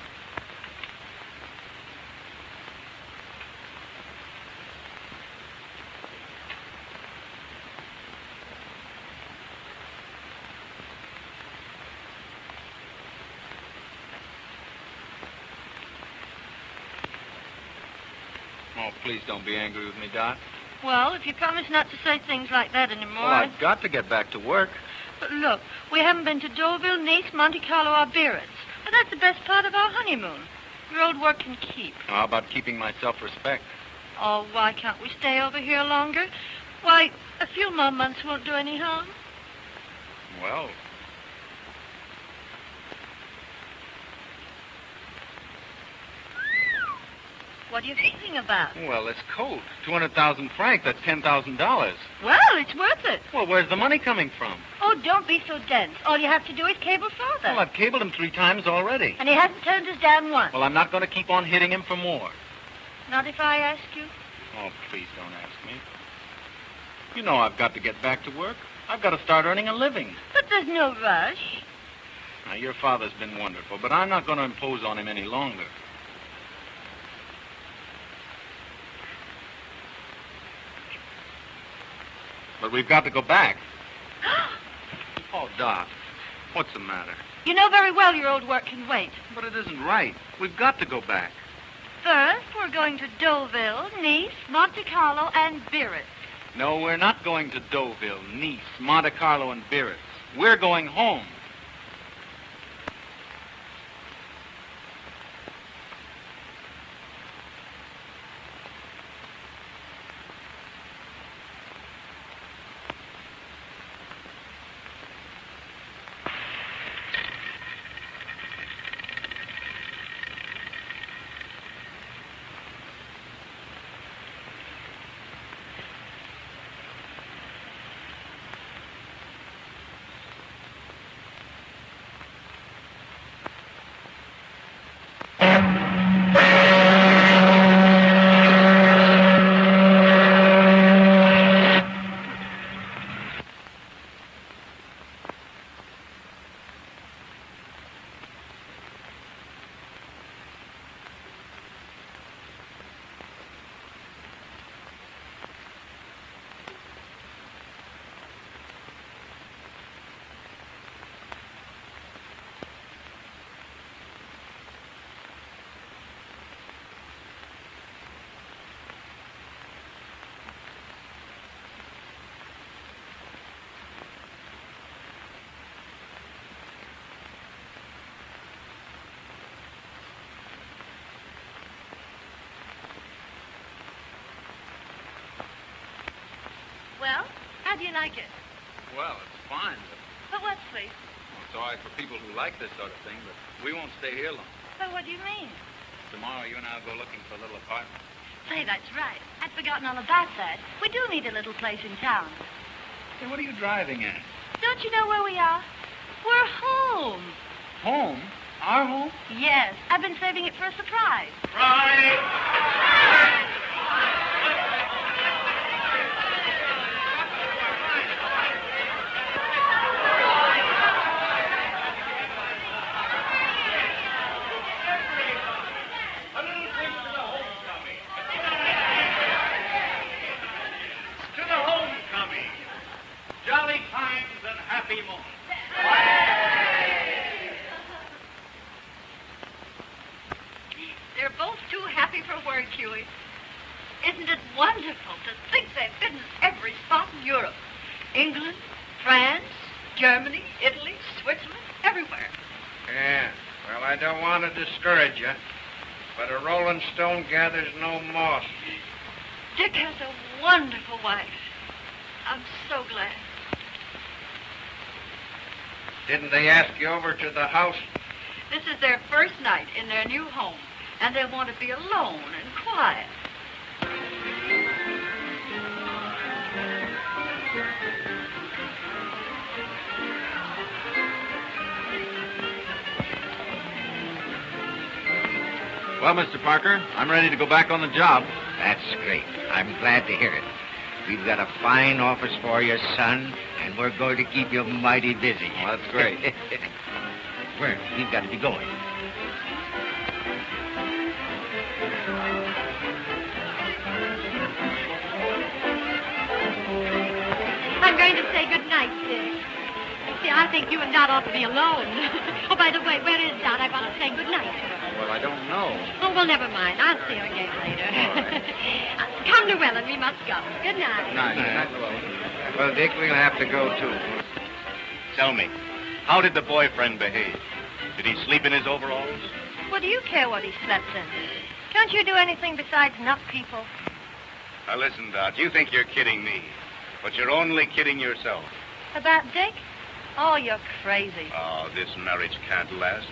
Speaker 7: Oh, please don't be angry with me, Dot.
Speaker 6: Well, if you promise not to say things like that anymore...
Speaker 7: Well, I've got to get back to work.
Speaker 6: But look, we haven't been to Deauville, Nice, Monte Carlo, or Biarritz. But that's the best part of our honeymoon. Your old work can keep.
Speaker 7: How about keeping my self-respect?
Speaker 6: Oh, why can't we stay over here longer? Why, a few more months won't do any harm.
Speaker 7: Well,
Speaker 6: What are you thinking about?
Speaker 7: this coat. 200,000 francs, that's $10,000.
Speaker 6: Well, it's worth it.
Speaker 7: Well, where's the money coming from?
Speaker 6: Oh, don't be so dense. All you have to do is cable Father.
Speaker 7: Well, I've cabled him 3 times already.
Speaker 6: And he hasn't turned us down once.
Speaker 7: Well, I'm not going to keep on hitting him for more.
Speaker 6: Not if I ask you.
Speaker 7: Oh, please don't ask me. You know I've got to get back to work. I've got to start earning a living.
Speaker 6: But there's no rush.
Speaker 7: Now, your father's been wonderful, but I'm not going to impose on him any longer. But we've got to go back. Oh, Doc, what's the matter?
Speaker 6: You know very well your old work can wait.
Speaker 7: But it isn't right. We've got to go back.
Speaker 6: First, we're going to Deauville, Nice, Monte Carlo, and Biarritz.
Speaker 7: No, we're not going to Deauville, Nice, Monte Carlo, and Biarritz. We're going home.
Speaker 6: do you like it?
Speaker 7: Well, it's fine,
Speaker 6: But what, please?
Speaker 7: it's all right for people who like this sort of thing, but we won't stay here long.
Speaker 6: But what do you mean?
Speaker 7: Tomorrow, you and I will go looking for a little apartment.
Speaker 6: Say, that's right. I'd forgotten all about that. We do need a little place in town.
Speaker 7: Hey, what are you driving at?
Speaker 6: Don't you know where we are? We're home.
Speaker 7: Home? Our home?
Speaker 6: Yes, I've been saving it for a surprise.
Speaker 8: To the homecoming. Jolly times and happy moments.
Speaker 9: They're both too happy for words, Huey. Isn't it wonderful to think they've been in every spot in Europe? England, France, Germany, Italy, Switzerland, everywhere.
Speaker 8: Yeah, well, I don't want to discourage you, but a rolling stone gathers no moss.
Speaker 9: Dick has a wonderful wife. I'm so glad.
Speaker 8: Didn't they ask you over to the house?
Speaker 9: This is their first night in their new home, and they want to be alone and quiet.
Speaker 7: Well, Mr. Parker, I'm ready to go back on the job.
Speaker 1: That's great. I'm glad to hear it. We've got a fine office for you, son, and we're going to keep you mighty busy.
Speaker 7: Well, that's great.
Speaker 1: Well, we've got to be going.
Speaker 2: I'm going to say good night, Dick. See, I think you and Dot ought to be alone. Oh, by the way, where is Dot? I want to say good night to her.
Speaker 7: Well, I don't know.
Speaker 2: Oh, well, never mind. I'll see her again later. Come, Llewellyn, we must go. Good night.
Speaker 8: Well, Dick, we'll have to go, too.
Speaker 4: Tell me, how did the boyfriend behave? Did he sleep in his overalls?
Speaker 6: What do you care what he slept in? Can't you do anything besides nut people?
Speaker 4: Now, listen, Dot, you think you're kidding me, but you're only kidding yourself.
Speaker 6: About Dick? Oh, you're crazy.
Speaker 4: Oh, this marriage can't last.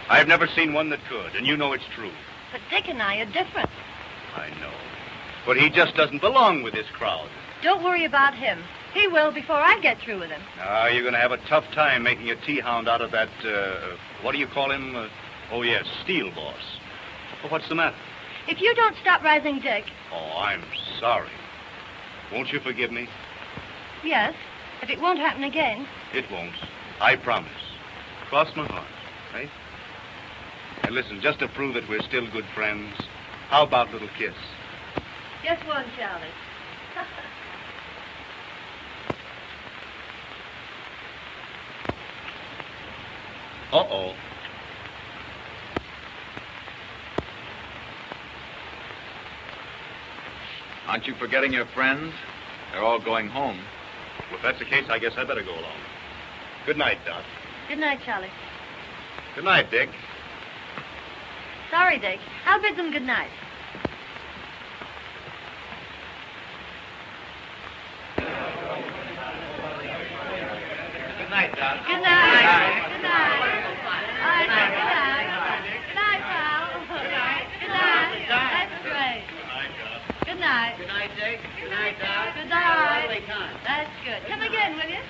Speaker 4: I've never seen one that could, and you know it's true.
Speaker 6: But Dick and I are different.
Speaker 4: I know. But he just doesn't belong with this crowd.
Speaker 6: Don't worry about him. He will before I get through with him.
Speaker 4: Ah, you're going to have a tough time making a tea-hound out of that, what do you call him? Oh, yes, Steel Boss. Well, what's the matter?
Speaker 6: If you don't stop rising Dick,
Speaker 4: Oh, I'm sorry. Won't you forgive me?
Speaker 6: yes, if it won't happen again.
Speaker 4: It won't. I promise. Cross my heart, right? And listen, just to prove that we're still good friends, how about a little kiss?
Speaker 6: Just one, Charlie.
Speaker 4: Uh-oh.
Speaker 7: Aren't you forgetting your friends? They're all going home.
Speaker 4: Well, if that's the case, I guess I better go along. Good night, Dot.
Speaker 6: Good night, Charlie.
Speaker 4: Good night, Dick.
Speaker 6: Sorry, Dick. I'll bid them good night.
Speaker 7: Good night, Dot.
Speaker 2: Good night. Good night. All right, Dick, good night. Good night, pal. Good night. Good night. That's great. Good night.
Speaker 8: Good night, Dick. Good night, Dot.
Speaker 2: Good night. That's good. Come again, will you?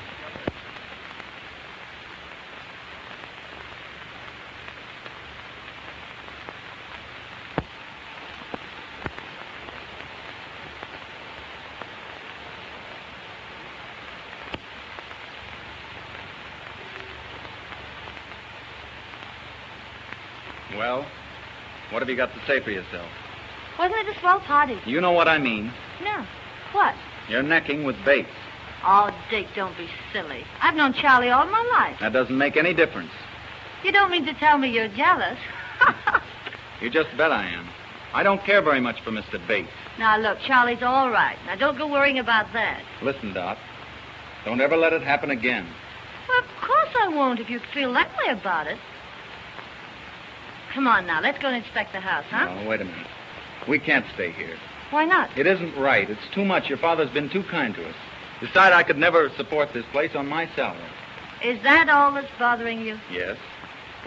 Speaker 7: Well, what have you got to say for yourself?
Speaker 6: Wasn't it a swell party?
Speaker 7: You know what I mean.
Speaker 6: No. What?
Speaker 7: You're necking with Bates.
Speaker 6: Oh, Dick, don't be silly. I've known Charlie all my life.
Speaker 7: That doesn't make any difference.
Speaker 6: You don't mean to tell me you're jealous.
Speaker 7: You just bet I am. I don't care very much for Mr. Bates.
Speaker 6: Now, look, Charlie's all right. Now, don't go worrying about that.
Speaker 7: Listen, Dot. Don't ever let it happen again.
Speaker 6: Well, of course I won't if you feel that way about it. Come on now, let's go and inspect the house, huh?
Speaker 7: No, wait a minute. We can't stay here.
Speaker 6: Why not?
Speaker 7: It isn't right. It's too much. Your father's been too kind to us. Besides, I could never support this place on my salary.
Speaker 3: Is that all that's bothering you?
Speaker 7: Yes.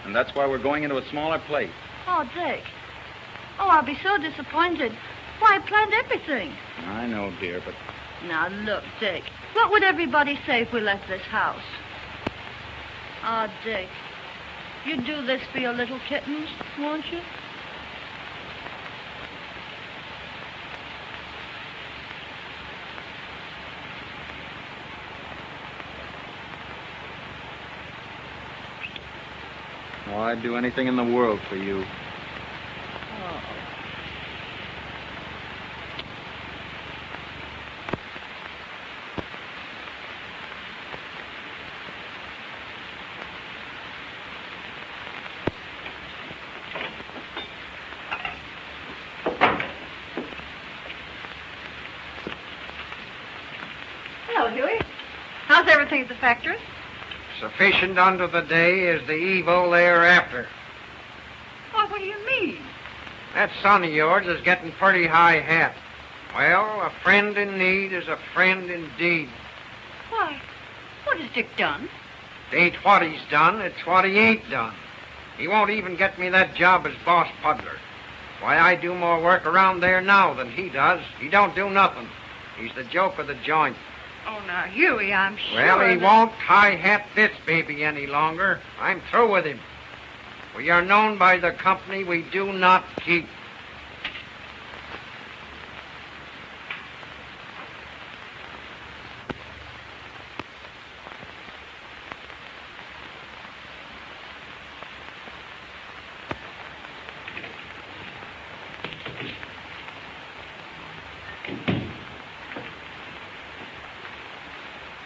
Speaker 7: And that's why we're going into a smaller place.
Speaker 3: Oh, Dick. Oh, I'll be so disappointed. Why, I planned everything.
Speaker 7: I know, dear, but...
Speaker 3: Now, look, Dick. What would everybody say if we left this house? Oh, Dick. You'd do this for your little kittens, won't you?
Speaker 7: Oh, I'd do anything in the world for you.
Speaker 3: Oh.
Speaker 2: Hello, Huey. How's everything at the factory?
Speaker 8: Sufficient unto the day is the evil thereafter.
Speaker 2: Oh, what do you mean?
Speaker 8: That son of yours is getting pretty high hat. Well, a friend in need is a friend indeed.
Speaker 2: Why, what has Dick done?
Speaker 8: It ain't what he's done, it's what he ain't done. He won't even get me that job as boss puddler. Why, I do more work around there now than he does. He don't do nothing. He's the joke of the joint.
Speaker 2: Oh, now, Huey, I'm sure
Speaker 8: Well, he
Speaker 2: that-
Speaker 8: won't high-hat this baby any longer. I'm through with him. We are known by the company we do not keep.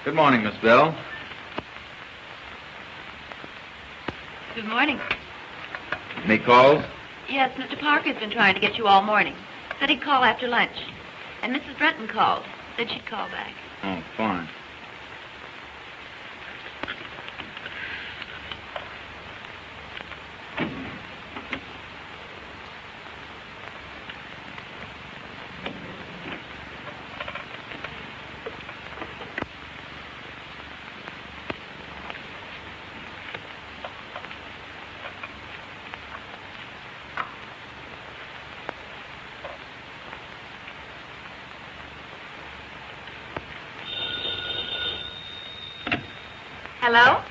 Speaker 7: Good morning, Miss Bell.
Speaker 9: Good morning.
Speaker 7: Any calls?
Speaker 9: Yes, Mr. Parker's been trying to get you all morning. Said he'd call after lunch. And Mrs. Brenton called. Said she'd call back.
Speaker 7: Oh, fine.
Speaker 9: Hello?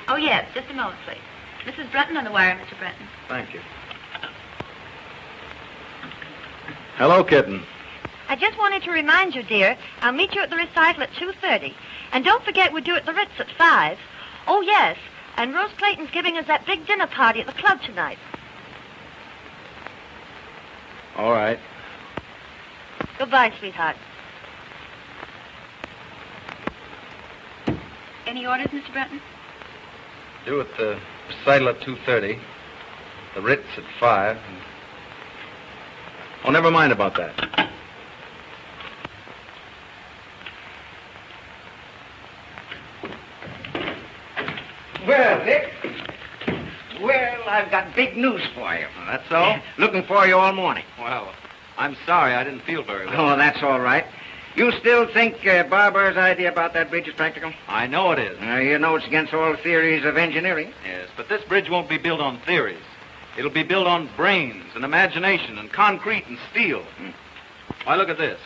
Speaker 9: Oh, yes, just a moment, please. Mrs. Brenton on the wire, Mr. Brenton.
Speaker 7: Thank you. Hello, kitten.
Speaker 6: I just wanted to remind you, dear, I'll meet you at the recital at 2:30. And don't forget we're due at the Ritz at 5. Oh, yes, and Rose Clayton's giving us that big dinner party at the club tonight.
Speaker 7: All right.
Speaker 6: Goodbye, sweetheart.
Speaker 9: Any orders, Mr. Brenton?
Speaker 7: Due at the recital at 2:30. The Ritz at 5. Oh, never mind about that.
Speaker 1: Well, Dick. Well, I've got big news for you.
Speaker 7: That's all?
Speaker 1: Looking for you all morning.
Speaker 7: Well, I'm sorry. I didn't feel very well.
Speaker 1: Oh, that's all right. You still think Barber's idea about that bridge is practical?
Speaker 7: I know it is.
Speaker 1: You know it's against all theories of engineering.
Speaker 7: Yes, but this bridge won't be built on theories. It'll be built on brains and imagination and concrete and steel. Why, look at this.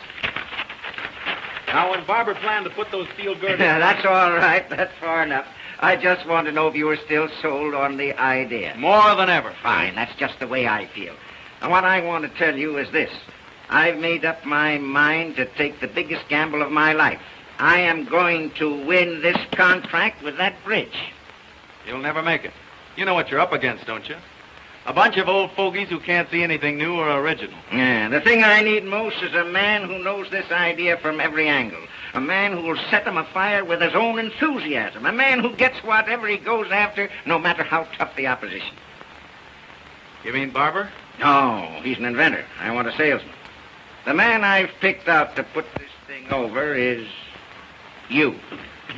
Speaker 7: Now, when Barber planned to put those steel girders...
Speaker 1: That's all right. That's far enough. I just want to know if you were still sold on the idea.
Speaker 7: More than ever.
Speaker 1: Fine. That's just the way I feel. And what I want to tell you is this. I've made up my mind to take the biggest gamble of my life. I am going to win this contract with that bridge.
Speaker 7: You'll never make it. You know what you're up against, don't you? A bunch of old fogies who can't see anything new or original.
Speaker 1: Yeah, the thing I need most is a man who knows this idea from every angle. A man who will set them afire with his own enthusiasm. A man who gets whatever he goes after, no matter how tough the opposition.
Speaker 7: You mean Barber?
Speaker 1: No, he's an inventor. I want a salesman. The man I've picked out to put this thing over is you.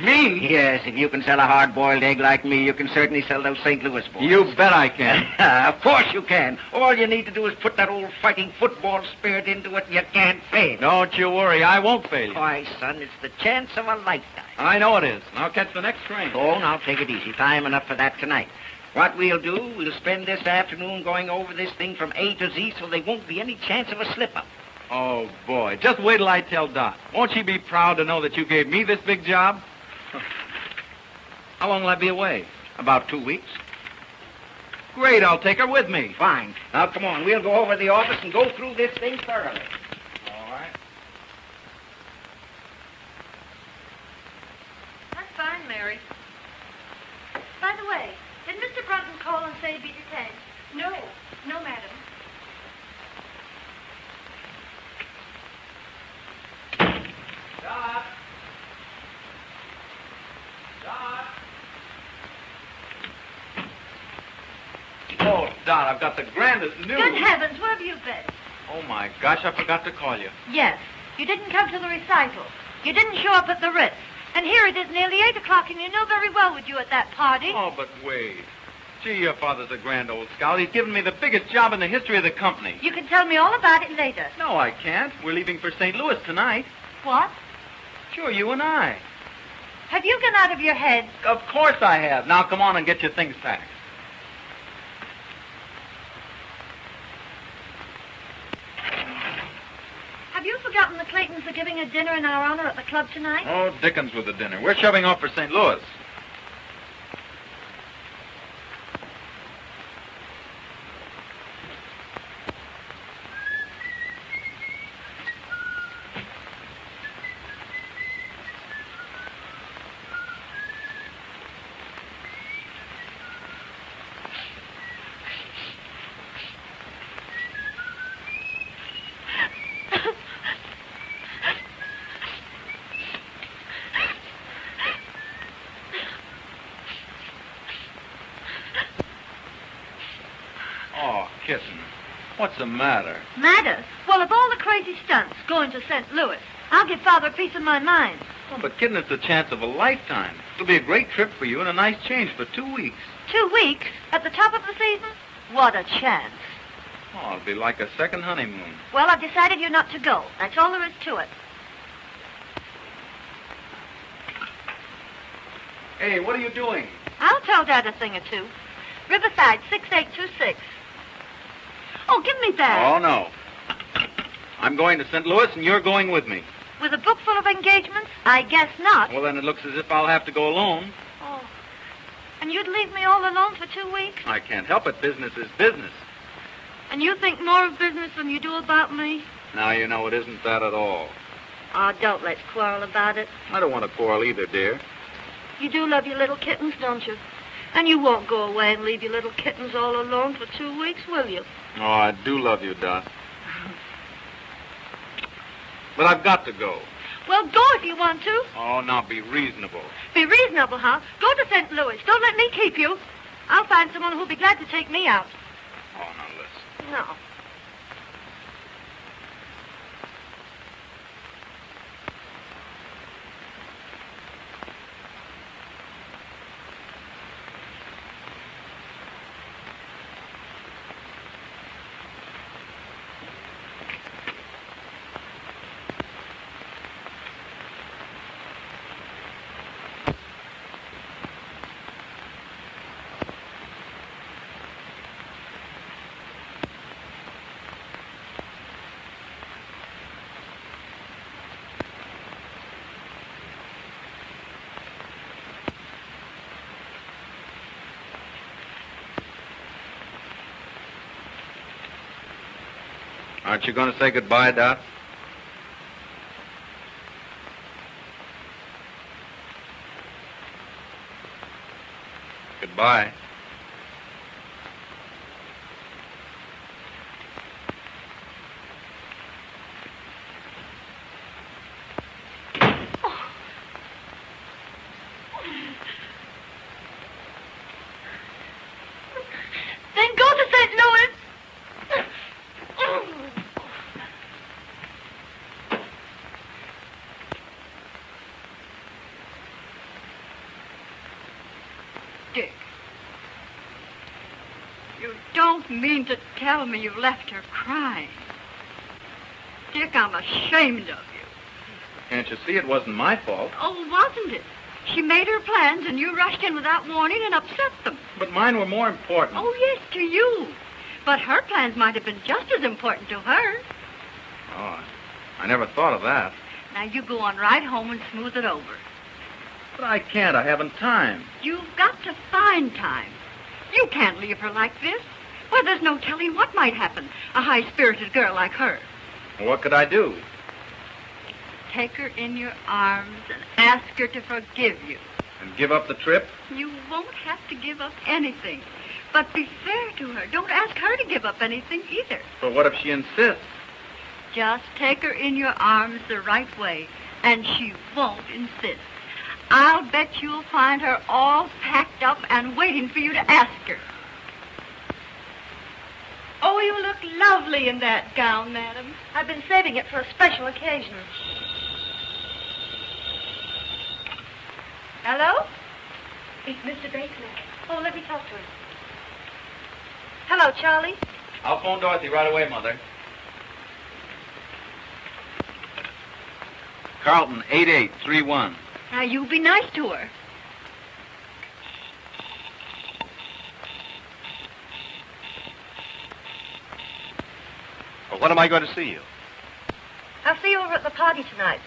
Speaker 7: Me?
Speaker 1: Yes, if you can sell a hard-boiled egg like me, you can certainly sell those St. Louis boys.
Speaker 7: You bet I can.
Speaker 1: Of course you can. All you need to do is put that old fighting football spirit into it, and you can't fail.
Speaker 7: Don't you worry, I won't fail you.
Speaker 1: Why, son, it's the chance of a lifetime.
Speaker 7: I know it is. I'll catch the next train.
Speaker 1: Oh, now take it easy. Time enough for that tonight. What we'll do, we'll spend this afternoon going over this thing from A to Z so there won't be any chance of a slip-up.
Speaker 7: Oh, boy. Just wait till I tell Dot. Won't she be proud to know that you gave me this big job? How long will I be away?
Speaker 1: About 2 weeks.
Speaker 7: Great, I'll take her with me.
Speaker 1: Fine. Now, come on. We'll go over to the office and go through this thing thoroughly.
Speaker 7: All right.
Speaker 6: That's fine, Mary. By the way, did Mr. Brunton call and say he'd be detained?
Speaker 2: No, madam.
Speaker 7: Dot. Dot. Oh, Dot, I've got the grandest news.
Speaker 6: Good heavens, where have you been?
Speaker 7: Oh, my gosh, I forgot to call you.
Speaker 6: Yes, you didn't come to the recital. You didn't show up at the Ritz. And here it is nearly 8 o'clock, and you know very well we'd you at that party.
Speaker 7: Oh, but wait. Gee, your father's a grand old scout. He's given me the biggest job in the history of the company.
Speaker 6: You can tell me all about it later.
Speaker 7: No, I can't. We're leaving for St. Louis tonight.
Speaker 6: What?
Speaker 7: Sure, you and I.
Speaker 6: Have you gone out of your head?
Speaker 7: Of course I have. Now, come on and get your things packed.
Speaker 6: Have you forgotten the Claytons are giving a dinner in our honor at the club tonight?
Speaker 7: Oh, Dickens with the dinner. We're shoving off for St. Louis. Kitten, what's the matter?
Speaker 6: Matter? Well, of all the crazy stunts going to St. Louis, I'll give Father a piece of my mind.
Speaker 7: Oh, but, Kitten, it's the chance of a lifetime. It'll be a great trip for you and a nice change for 2 weeks.
Speaker 6: 2 weeks? At the top of the season? What a chance.
Speaker 7: Oh, it'll be like a second honeymoon.
Speaker 6: Well, I've decided you're not to go. That's all there is to it.
Speaker 7: Hey, what are you doing?
Speaker 6: I'll tell Dad a thing or two. Riverside, 6826. Oh, give me that.
Speaker 7: Oh, no. I'm going to St. Louis, and you're going with me.
Speaker 6: With a book full of engagements? I guess not.
Speaker 7: Well, then it looks as if I'll have to go alone.
Speaker 6: Oh. And you'd leave me all alone for 2 weeks?
Speaker 7: I can't help it. Business is business.
Speaker 6: And you think more of business than you do about me?
Speaker 7: Now, you know, it isn't that at all.
Speaker 6: Oh, don't let's quarrel about it.
Speaker 7: I don't want to quarrel either, dear.
Speaker 6: You do love your little kittens, don't you? And you won't go away and leave your little kittens all alone for 2 weeks, will you?
Speaker 7: Oh, I do love you, Dot. But I've got to go.
Speaker 6: Well, go if you want to.
Speaker 7: Oh, now be reasonable.
Speaker 6: Be reasonable, huh? Go to St. Louis. Don't let me keep you. I'll find someone who'll be glad to take me out.
Speaker 7: Oh, now listen.
Speaker 6: No.
Speaker 7: Aren't you going to say goodbye, Dot? Goodbye.
Speaker 6: Then go to St. Louis.
Speaker 9: don't mean to tell me you left her crying. Dick, I'm ashamed of you.
Speaker 7: Can't you see it wasn't my fault?
Speaker 9: Oh, wasn't it? She made her plans, and you rushed in without warning and upset them.
Speaker 7: But mine were more important.
Speaker 9: Oh, yes, to you. But her plans might have been just as important to her.
Speaker 7: Oh, I never thought of that.
Speaker 9: Now, you go on right home and smooth it over.
Speaker 7: But I can't. I haven't time.
Speaker 9: You've got to find time. You can't leave her like this. Well, there's no telling what might happen. A high-spirited girl like her.
Speaker 7: Well, what could I do?
Speaker 9: Take her in your arms and ask her to forgive you.
Speaker 7: And give up the trip?
Speaker 9: You won't have to give up anything. But be fair to her. Don't ask her to give up anything either.
Speaker 7: But what if she insists?
Speaker 9: Just take her in your arms the right way, and she won't insist. I'll bet you'll find her all packed up and waiting for you to ask her.
Speaker 2: Oh, you look lovely in that gown, madam.
Speaker 6: I've been saving it for a special occasion. Hello?
Speaker 2: It's Mr. Bacon.
Speaker 6: Oh, let me talk to him. Hello, Charlie.
Speaker 7: I'll phone Dorothy right away, Mother. Carlton, 8831.
Speaker 9: Now, you be nice to her.
Speaker 5: Well, when am I going to see you?
Speaker 6: I'll see you over at the party tonight.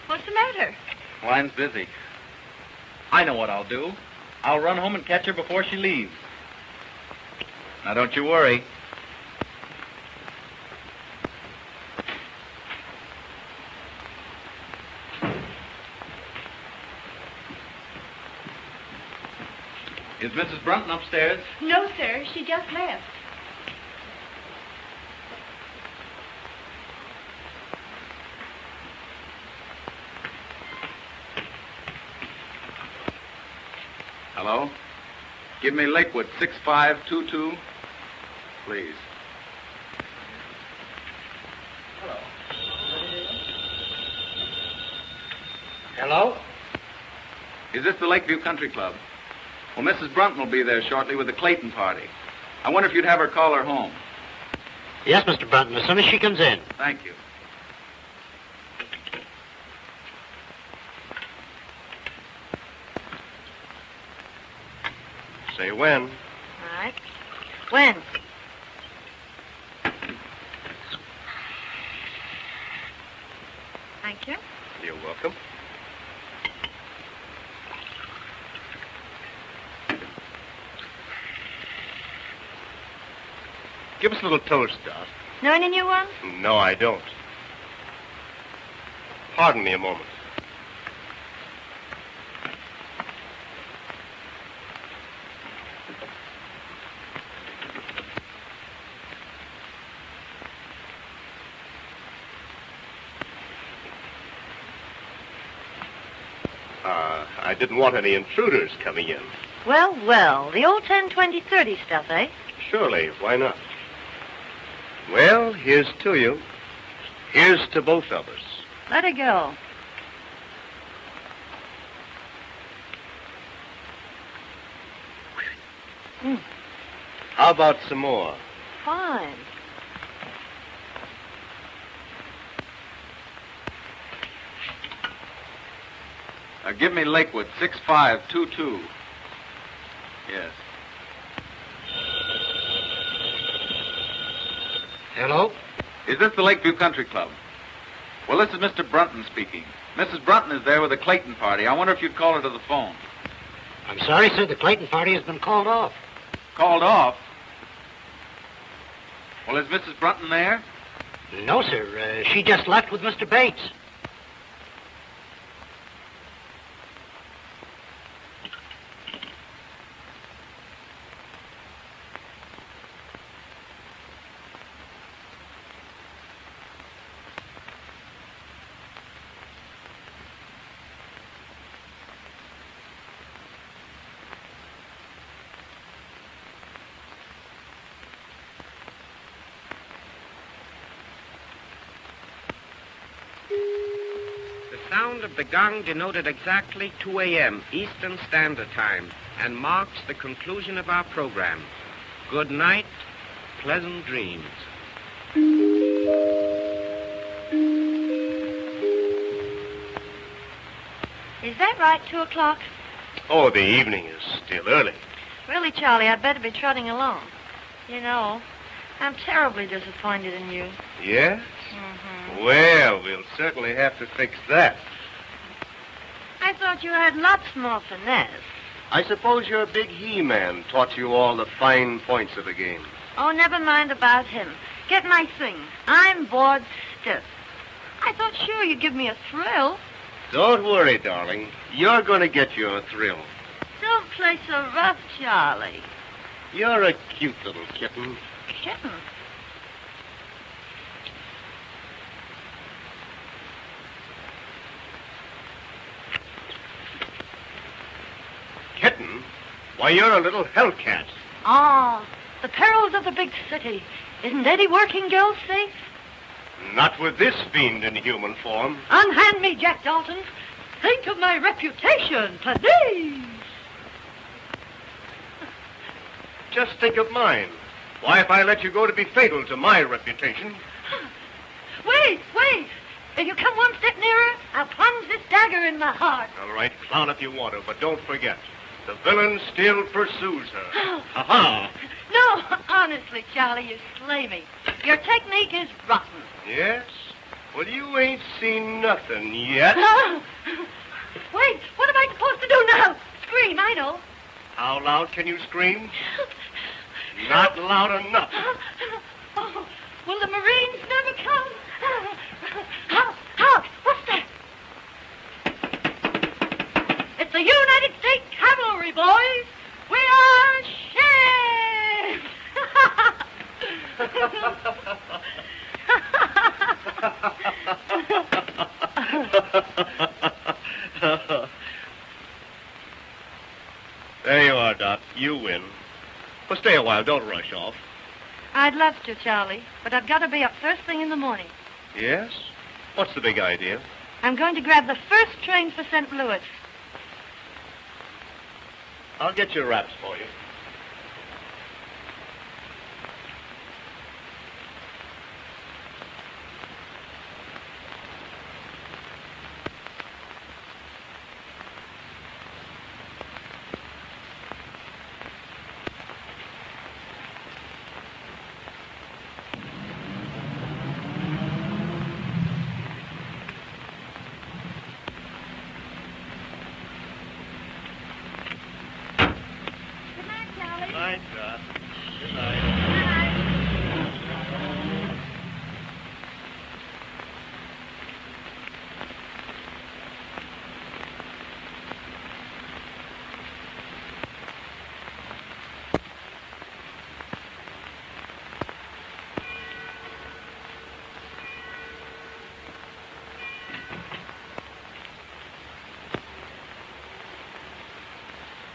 Speaker 9: What's the matter?
Speaker 7: Line's busy. I know what I'll do. I'll run home and catch her before she leaves. Now, don't you worry. Is Mrs. Brunton upstairs?
Speaker 2: No, sir. She just left.
Speaker 7: Hello? Give me Lakewood, 6522. Please.
Speaker 8: Hello?
Speaker 7: Is this the Lakeview Country Club? Well, Mrs. Brunton will be there shortly with the Clayton party. I wonder if you'd have her call her home.
Speaker 8: Yes, Mr. Brunton, as soon as she comes in.
Speaker 7: Thank you.
Speaker 5: Say when.
Speaker 6: All right. When? Thank you.
Speaker 5: You're welcome. Give us a little toast, Dot.
Speaker 6: Know any new ones?
Speaker 5: No, I don't. Pardon me a moment. I didn't want any intruders coming in.
Speaker 6: Well, well. The old 10, 20, 30 stuff, eh?
Speaker 5: Surely, why not? Well, here's to you. Here's to both of us.
Speaker 6: Let her go.
Speaker 5: How about some more?
Speaker 6: Fine.
Speaker 7: Give me Lakewood, 6522. Yes.
Speaker 8: Hello?
Speaker 7: Is this the Lakeview Country Club? Well, this is Mr. Brunton speaking. Mrs. Brunton is there with the Clayton party. I wonder if you'd call her to the phone.
Speaker 8: I'm sorry, sir. The Clayton party has been called off.
Speaker 7: Called off? Well, is Mrs. Brunton there?
Speaker 8: No, sir. She just left with Mr. Bates. sound of the gong denoted exactly 2 a.m. Eastern Standard Time and marks the conclusion of our program. Good night, pleasant dreams.
Speaker 6: Is that right, 2 o'clock?
Speaker 5: Oh, the evening is still early.
Speaker 6: Really, Charlie, I'd better be trotting along. You know, I'm terribly disappointed in you.
Speaker 5: Yes?
Speaker 6: Mm-hmm.
Speaker 5: Well, we'll certainly have to fix that.
Speaker 6: I thought you had lots more finesse.
Speaker 5: I suppose your big he-man taught you all the fine points of the game.
Speaker 6: Oh, never mind about him. Get my thing. I'm bored stiff. I thought sure you'd give me a thrill.
Speaker 5: Don't worry, darling. You're going to get your thrill.
Speaker 6: Don't play so rough, Charlie.
Speaker 5: You're a cute little kitten.
Speaker 6: Kitten?
Speaker 5: Kitten? Why, you're a little hellcat.
Speaker 6: Ah, the perils of the big city. Isn't any working girl safe?
Speaker 5: Not with this fiend in human form.
Speaker 6: Unhand me, Jack Dalton. Think of my reputation, please.
Speaker 5: Just think of mine. Why, if I let you go to be fatal to my reputation...
Speaker 6: Wait. If you come one step nearer, I'll plunge this dagger in my heart.
Speaker 5: All right, clown if you want to, but don't forget, the villain still pursues her. Ha-ha!
Speaker 6: No, honestly, Charlie, you slay me. Your technique is rotten.
Speaker 5: Yes? Well, you ain't seen nothing yet.
Speaker 6: Wait, what am I supposed to do now? Scream, I know.
Speaker 5: How loud can you scream? Not loud enough.
Speaker 6: Oh, will the Marines never come? Hark! What's that? It's the United States Cavalry, boys. We are
Speaker 5: There you are, Doc. You win. But stay a while. Don't rush off.
Speaker 6: I'd love to, Charlie, but I've got to be up first thing in the morning.
Speaker 5: Yes? What's the big idea?
Speaker 6: I'm going to grab the first train for St. Louis.
Speaker 5: I'll get your wraps for you.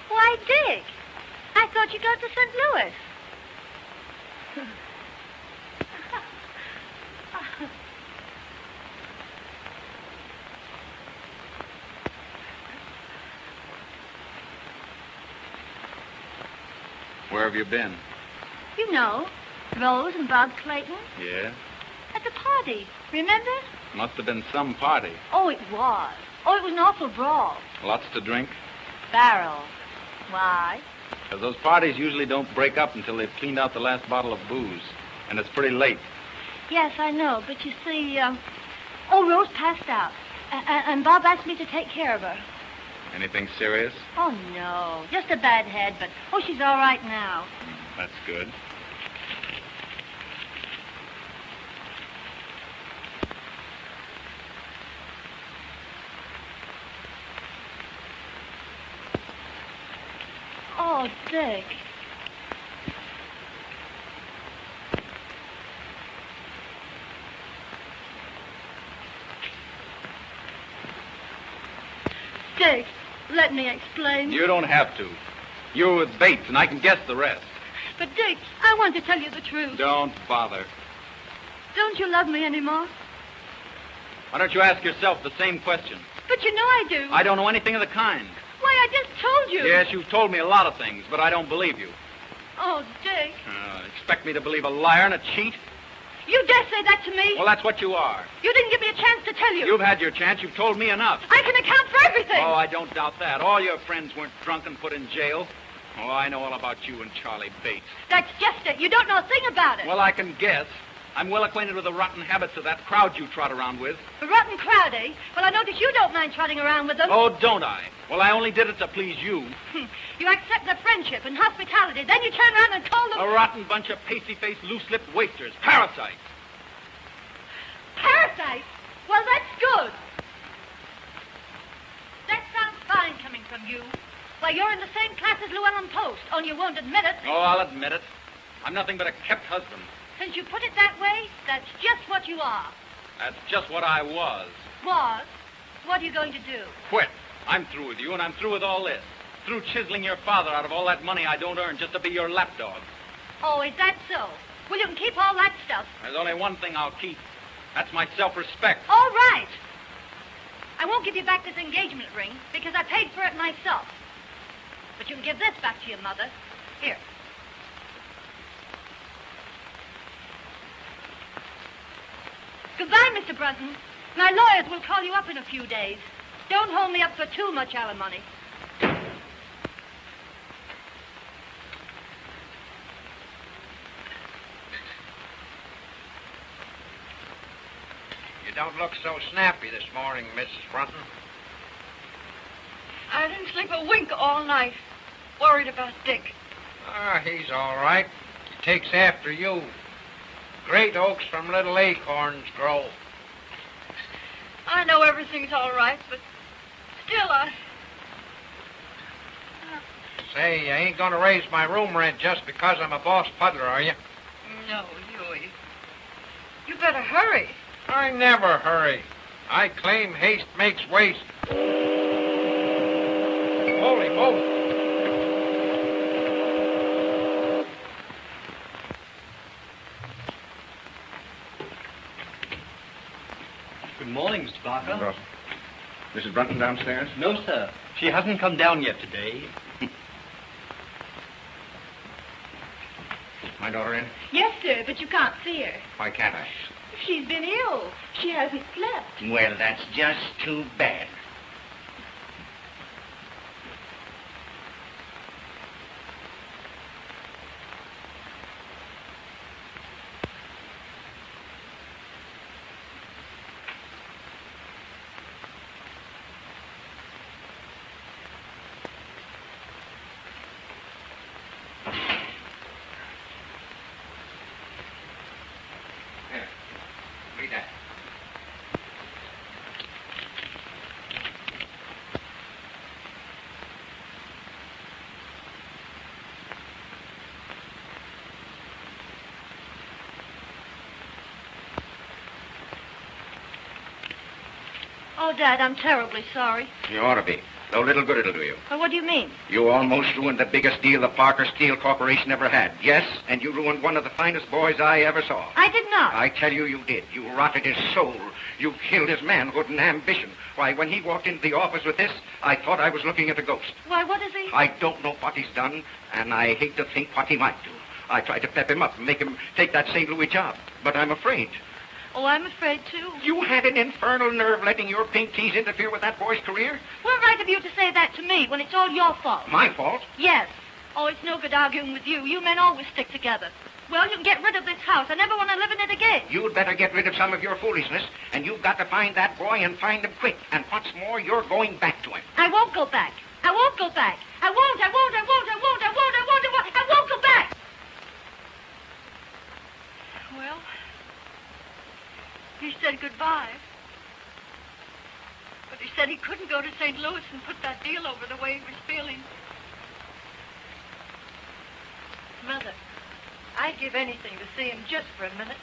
Speaker 6: Why, Dick, I thought you got to St. Louis.
Speaker 7: Where have you been?
Speaker 6: You know, Rose and Bob Clayton.
Speaker 7: Yeah?
Speaker 6: At the party, remember?
Speaker 7: Must have been some party.
Speaker 6: Oh, it was. Oh, it was an awful brawl.
Speaker 7: Lots to drink?
Speaker 6: Barrel. Why?
Speaker 7: Because those parties usually don't break up until they've cleaned out the last bottle of booze. And it's pretty late.
Speaker 6: Yes, I know, but you see, Rose passed out. And Bob asked me to take care of her.
Speaker 7: Anything serious?
Speaker 6: Oh, no. Just a bad head, but, she's all right now.
Speaker 7: That's good.
Speaker 6: Oh, Dick. Dick, let me explain.
Speaker 7: You don't have to. You're with Bates, and I can guess the rest.
Speaker 6: But, Dick, I want to tell you the truth.
Speaker 7: Don't bother.
Speaker 6: Don't you love me anymore?
Speaker 7: Why don't you ask yourself the same question?
Speaker 2: But you know I do.
Speaker 7: I don't know anything of the kind.
Speaker 2: Why, I just told you.
Speaker 7: Yes, you've told me a lot of things, but I don't believe you.
Speaker 2: Oh, Dick.
Speaker 7: Expect me to believe a liar and a cheat?
Speaker 2: You dare say that to me?
Speaker 7: Well, that's what you are.
Speaker 2: You didn't give me a chance to tell you.
Speaker 7: You've had your chance. You've told me enough.
Speaker 2: I can account for everything.
Speaker 7: Oh, I don't doubt that. All your friends weren't drunk and put in jail. Oh, I know all about you and Charlie Bates.
Speaker 2: That's just it. You don't know a thing about it.
Speaker 7: Well, I can guess. I'm well acquainted with the rotten habits of that crowd you trot around with.
Speaker 2: The rotten crowd, eh? Well, I notice you don't mind trotting around with them.
Speaker 7: Oh, don't I? Well, I only did it to please you.
Speaker 2: You accept their friendship and hospitality, then you turn around and call them...
Speaker 7: A rotten bunch of pasty-faced, loose-lipped wasters. Parasites.
Speaker 2: Parasites? Well, that's good. That sounds fine coming from you. Why, you're in the same class as Llewellyn Post, only you won't admit it.
Speaker 7: Oh, I'll admit it. I'm nothing but a kept husband.
Speaker 2: Since you put it that way, that's just what you are.
Speaker 7: That's just what I was.
Speaker 2: Was? What are you going to do?
Speaker 7: Quit. I'm through with you, and I'm through with all this. Through chiseling your father out of all that money I don't earn just to be your lapdog.
Speaker 2: Oh, is that so? Well, you can keep all that stuff.
Speaker 7: There's only one thing I'll keep. That's my self-respect.
Speaker 2: All right. I won't give you back this engagement ring because I paid for it myself. But you can give this back to your mother. Here. Goodbye, Mr. Brunton. My lawyers will call you up in a few days. Don't hold me up for too much alimony.
Speaker 8: You don't look so snappy this morning, Mrs. Brunton.
Speaker 9: I didn't sleep a wink all night. Worried about Dick.
Speaker 8: Ah, he's all right. He takes after you. Great oaks from little acorns grow.
Speaker 9: I know everything's all right, but still
Speaker 8: Say, you ain't gonna raise my room rent just because I'm a boss puddler, are you?
Speaker 9: No, Huey. You better hurry.
Speaker 8: I never hurry. I claim haste makes waste. Holy moly.
Speaker 10: Good morning, Mr. Barker.
Speaker 4: Mrs. Brunton downstairs?
Speaker 10: No, sir. She hasn't come down yet today.
Speaker 4: My daughter in?
Speaker 2: Yes, sir, but you can't see her.
Speaker 4: Why can't I?
Speaker 2: She's been ill. She hasn't slept.
Speaker 1: Well, that's just too bad. Read that.
Speaker 2: Oh, Dad, I'm terribly sorry.
Speaker 1: You ought to be. Though little good it'll do you.
Speaker 2: Well, what do you mean?
Speaker 1: You almost ruined the biggest deal the Parker Steel Corporation ever had. Yes, and you ruined one of the finest boys I ever saw.
Speaker 2: I did not.
Speaker 1: I tell you, you did. You rotted his soul. You killed his manhood and ambition. Why, when he walked into the office with this, I thought I was looking at a ghost.
Speaker 2: Why, what is he?
Speaker 1: I don't know what he's done, and I hate to think what he might do. I tried to pep him up and make him take that St. Louis job, but I'm afraid.
Speaker 2: Oh, I'm afraid, too.
Speaker 1: You had an infernal nerve letting your pink teas interfere with that boy's career?
Speaker 2: What right have you to say that to me when it's all your fault?
Speaker 1: My fault?
Speaker 2: Yes. Oh, it's no good arguing with you. You men always stick together. Well, you can get rid of this house. I never want to live in it again.
Speaker 1: You'd better get rid of some of your foolishness, and you've got to find that boy and find him quick. And what's more, you're going back to him.
Speaker 2: I won't go back. I won't go back. I won't go back.
Speaker 9: Well, he said goodbye. But he said he couldn't go to St. Louis and put that deal over the way he was feeling. Mother, I'd give anything to see him just for a minute.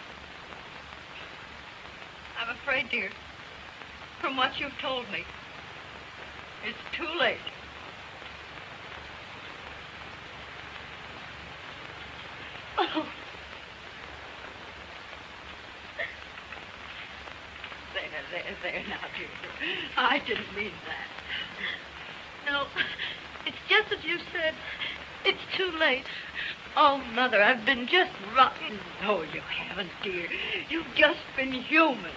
Speaker 9: I'm afraid, dear, from what you've told me, it's too late. Oh. There.
Speaker 2: didn't mean that. No, it's just as you said. It's too late. Oh, Mother, I've been just rotten. No, you haven't, dear. You've just been human.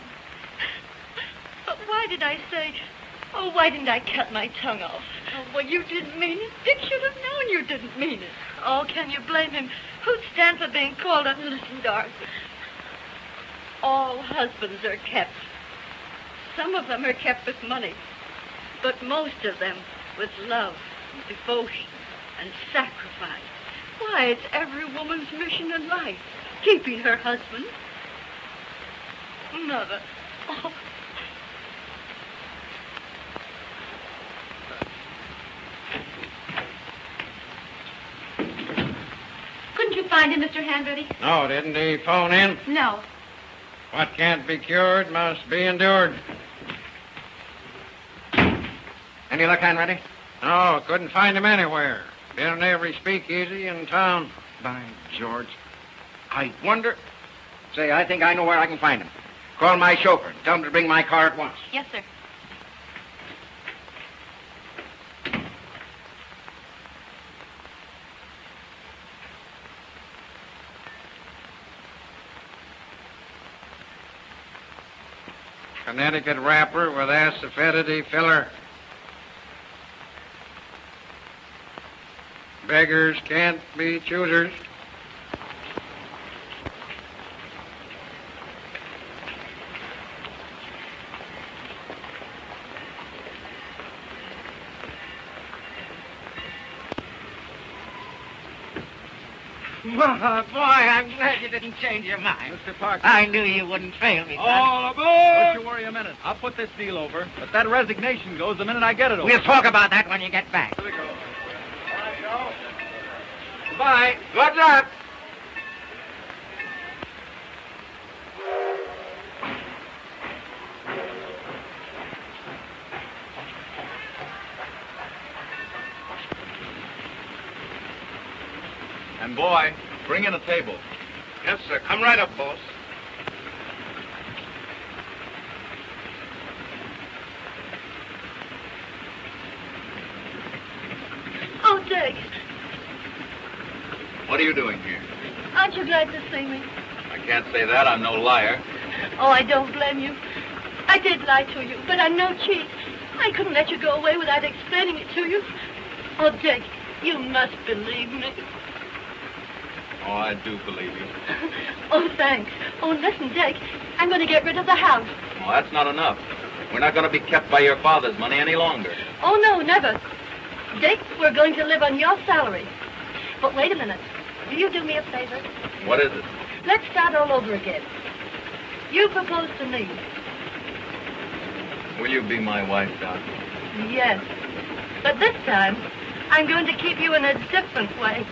Speaker 2: But why did I say... Oh, why didn't I cut my tongue off? Oh, well, you didn't mean it. Dick should have known you didn't mean it. Oh, can you blame him? Who'd stand for being called up? Listen, Dorothy. All husbands are kept. Some of them are kept with money. But most of them with love, devotion, and sacrifice. Why, it's every woman's mission in life, keeping her husband. Mother. Oh.
Speaker 3: Couldn't you find him, Mr. Hanratty?
Speaker 8: No, didn't he phone in?
Speaker 3: No.
Speaker 8: What can't be cured must be endured.
Speaker 1: Any luck, Hanratty?
Speaker 8: No, couldn't find him anywhere. Been in every speakeasy in town.
Speaker 1: By George. I wonder... Say, I think I know where I can find him. Call my chauffeur and tell him to bring my car at once.
Speaker 6: Yes, sir.
Speaker 8: Connecticut wrapper with acidity filler. Beggars can't be choosers.
Speaker 1: Well, boy, I'm glad you didn't change your mind.
Speaker 7: Mr. Parker.
Speaker 1: I knew you wouldn't fail me, son.
Speaker 7: All aboard! Don't you worry a minute. I'll put this deal over. But that resignation goes the minute I get it over.
Speaker 1: We'll talk about that when you get back.
Speaker 7: Here we go.
Speaker 1: Goodbye. Good luck.
Speaker 7: And, boy, bring in a table.
Speaker 5: Yes, sir. Come right up, boss.
Speaker 2: Oh, Dick,
Speaker 7: What are you doing here?
Speaker 2: aren't you glad to see me?
Speaker 7: I can't say that. I'm no liar.
Speaker 2: Oh, I don't blame you. I did lie to you, but I'm no cheat. I couldn't let you go away without explaining it to you. Oh, Dick, you must believe me.
Speaker 7: Oh, I do believe you.
Speaker 2: Oh, thanks. Oh, listen, Dick, I'm going to get rid of the house.
Speaker 7: Well, that's not enough. We're not going to be kept by your father's money any longer.
Speaker 2: Oh, no, never. Dick, we're going to live on your salary. But wait a minute. Will you do me a favor?
Speaker 7: What is it?
Speaker 2: Let's start all over again. You propose to me.
Speaker 7: Will you be my wife, Doc?
Speaker 2: Yes. But this time, I'm going to keep you in a different way.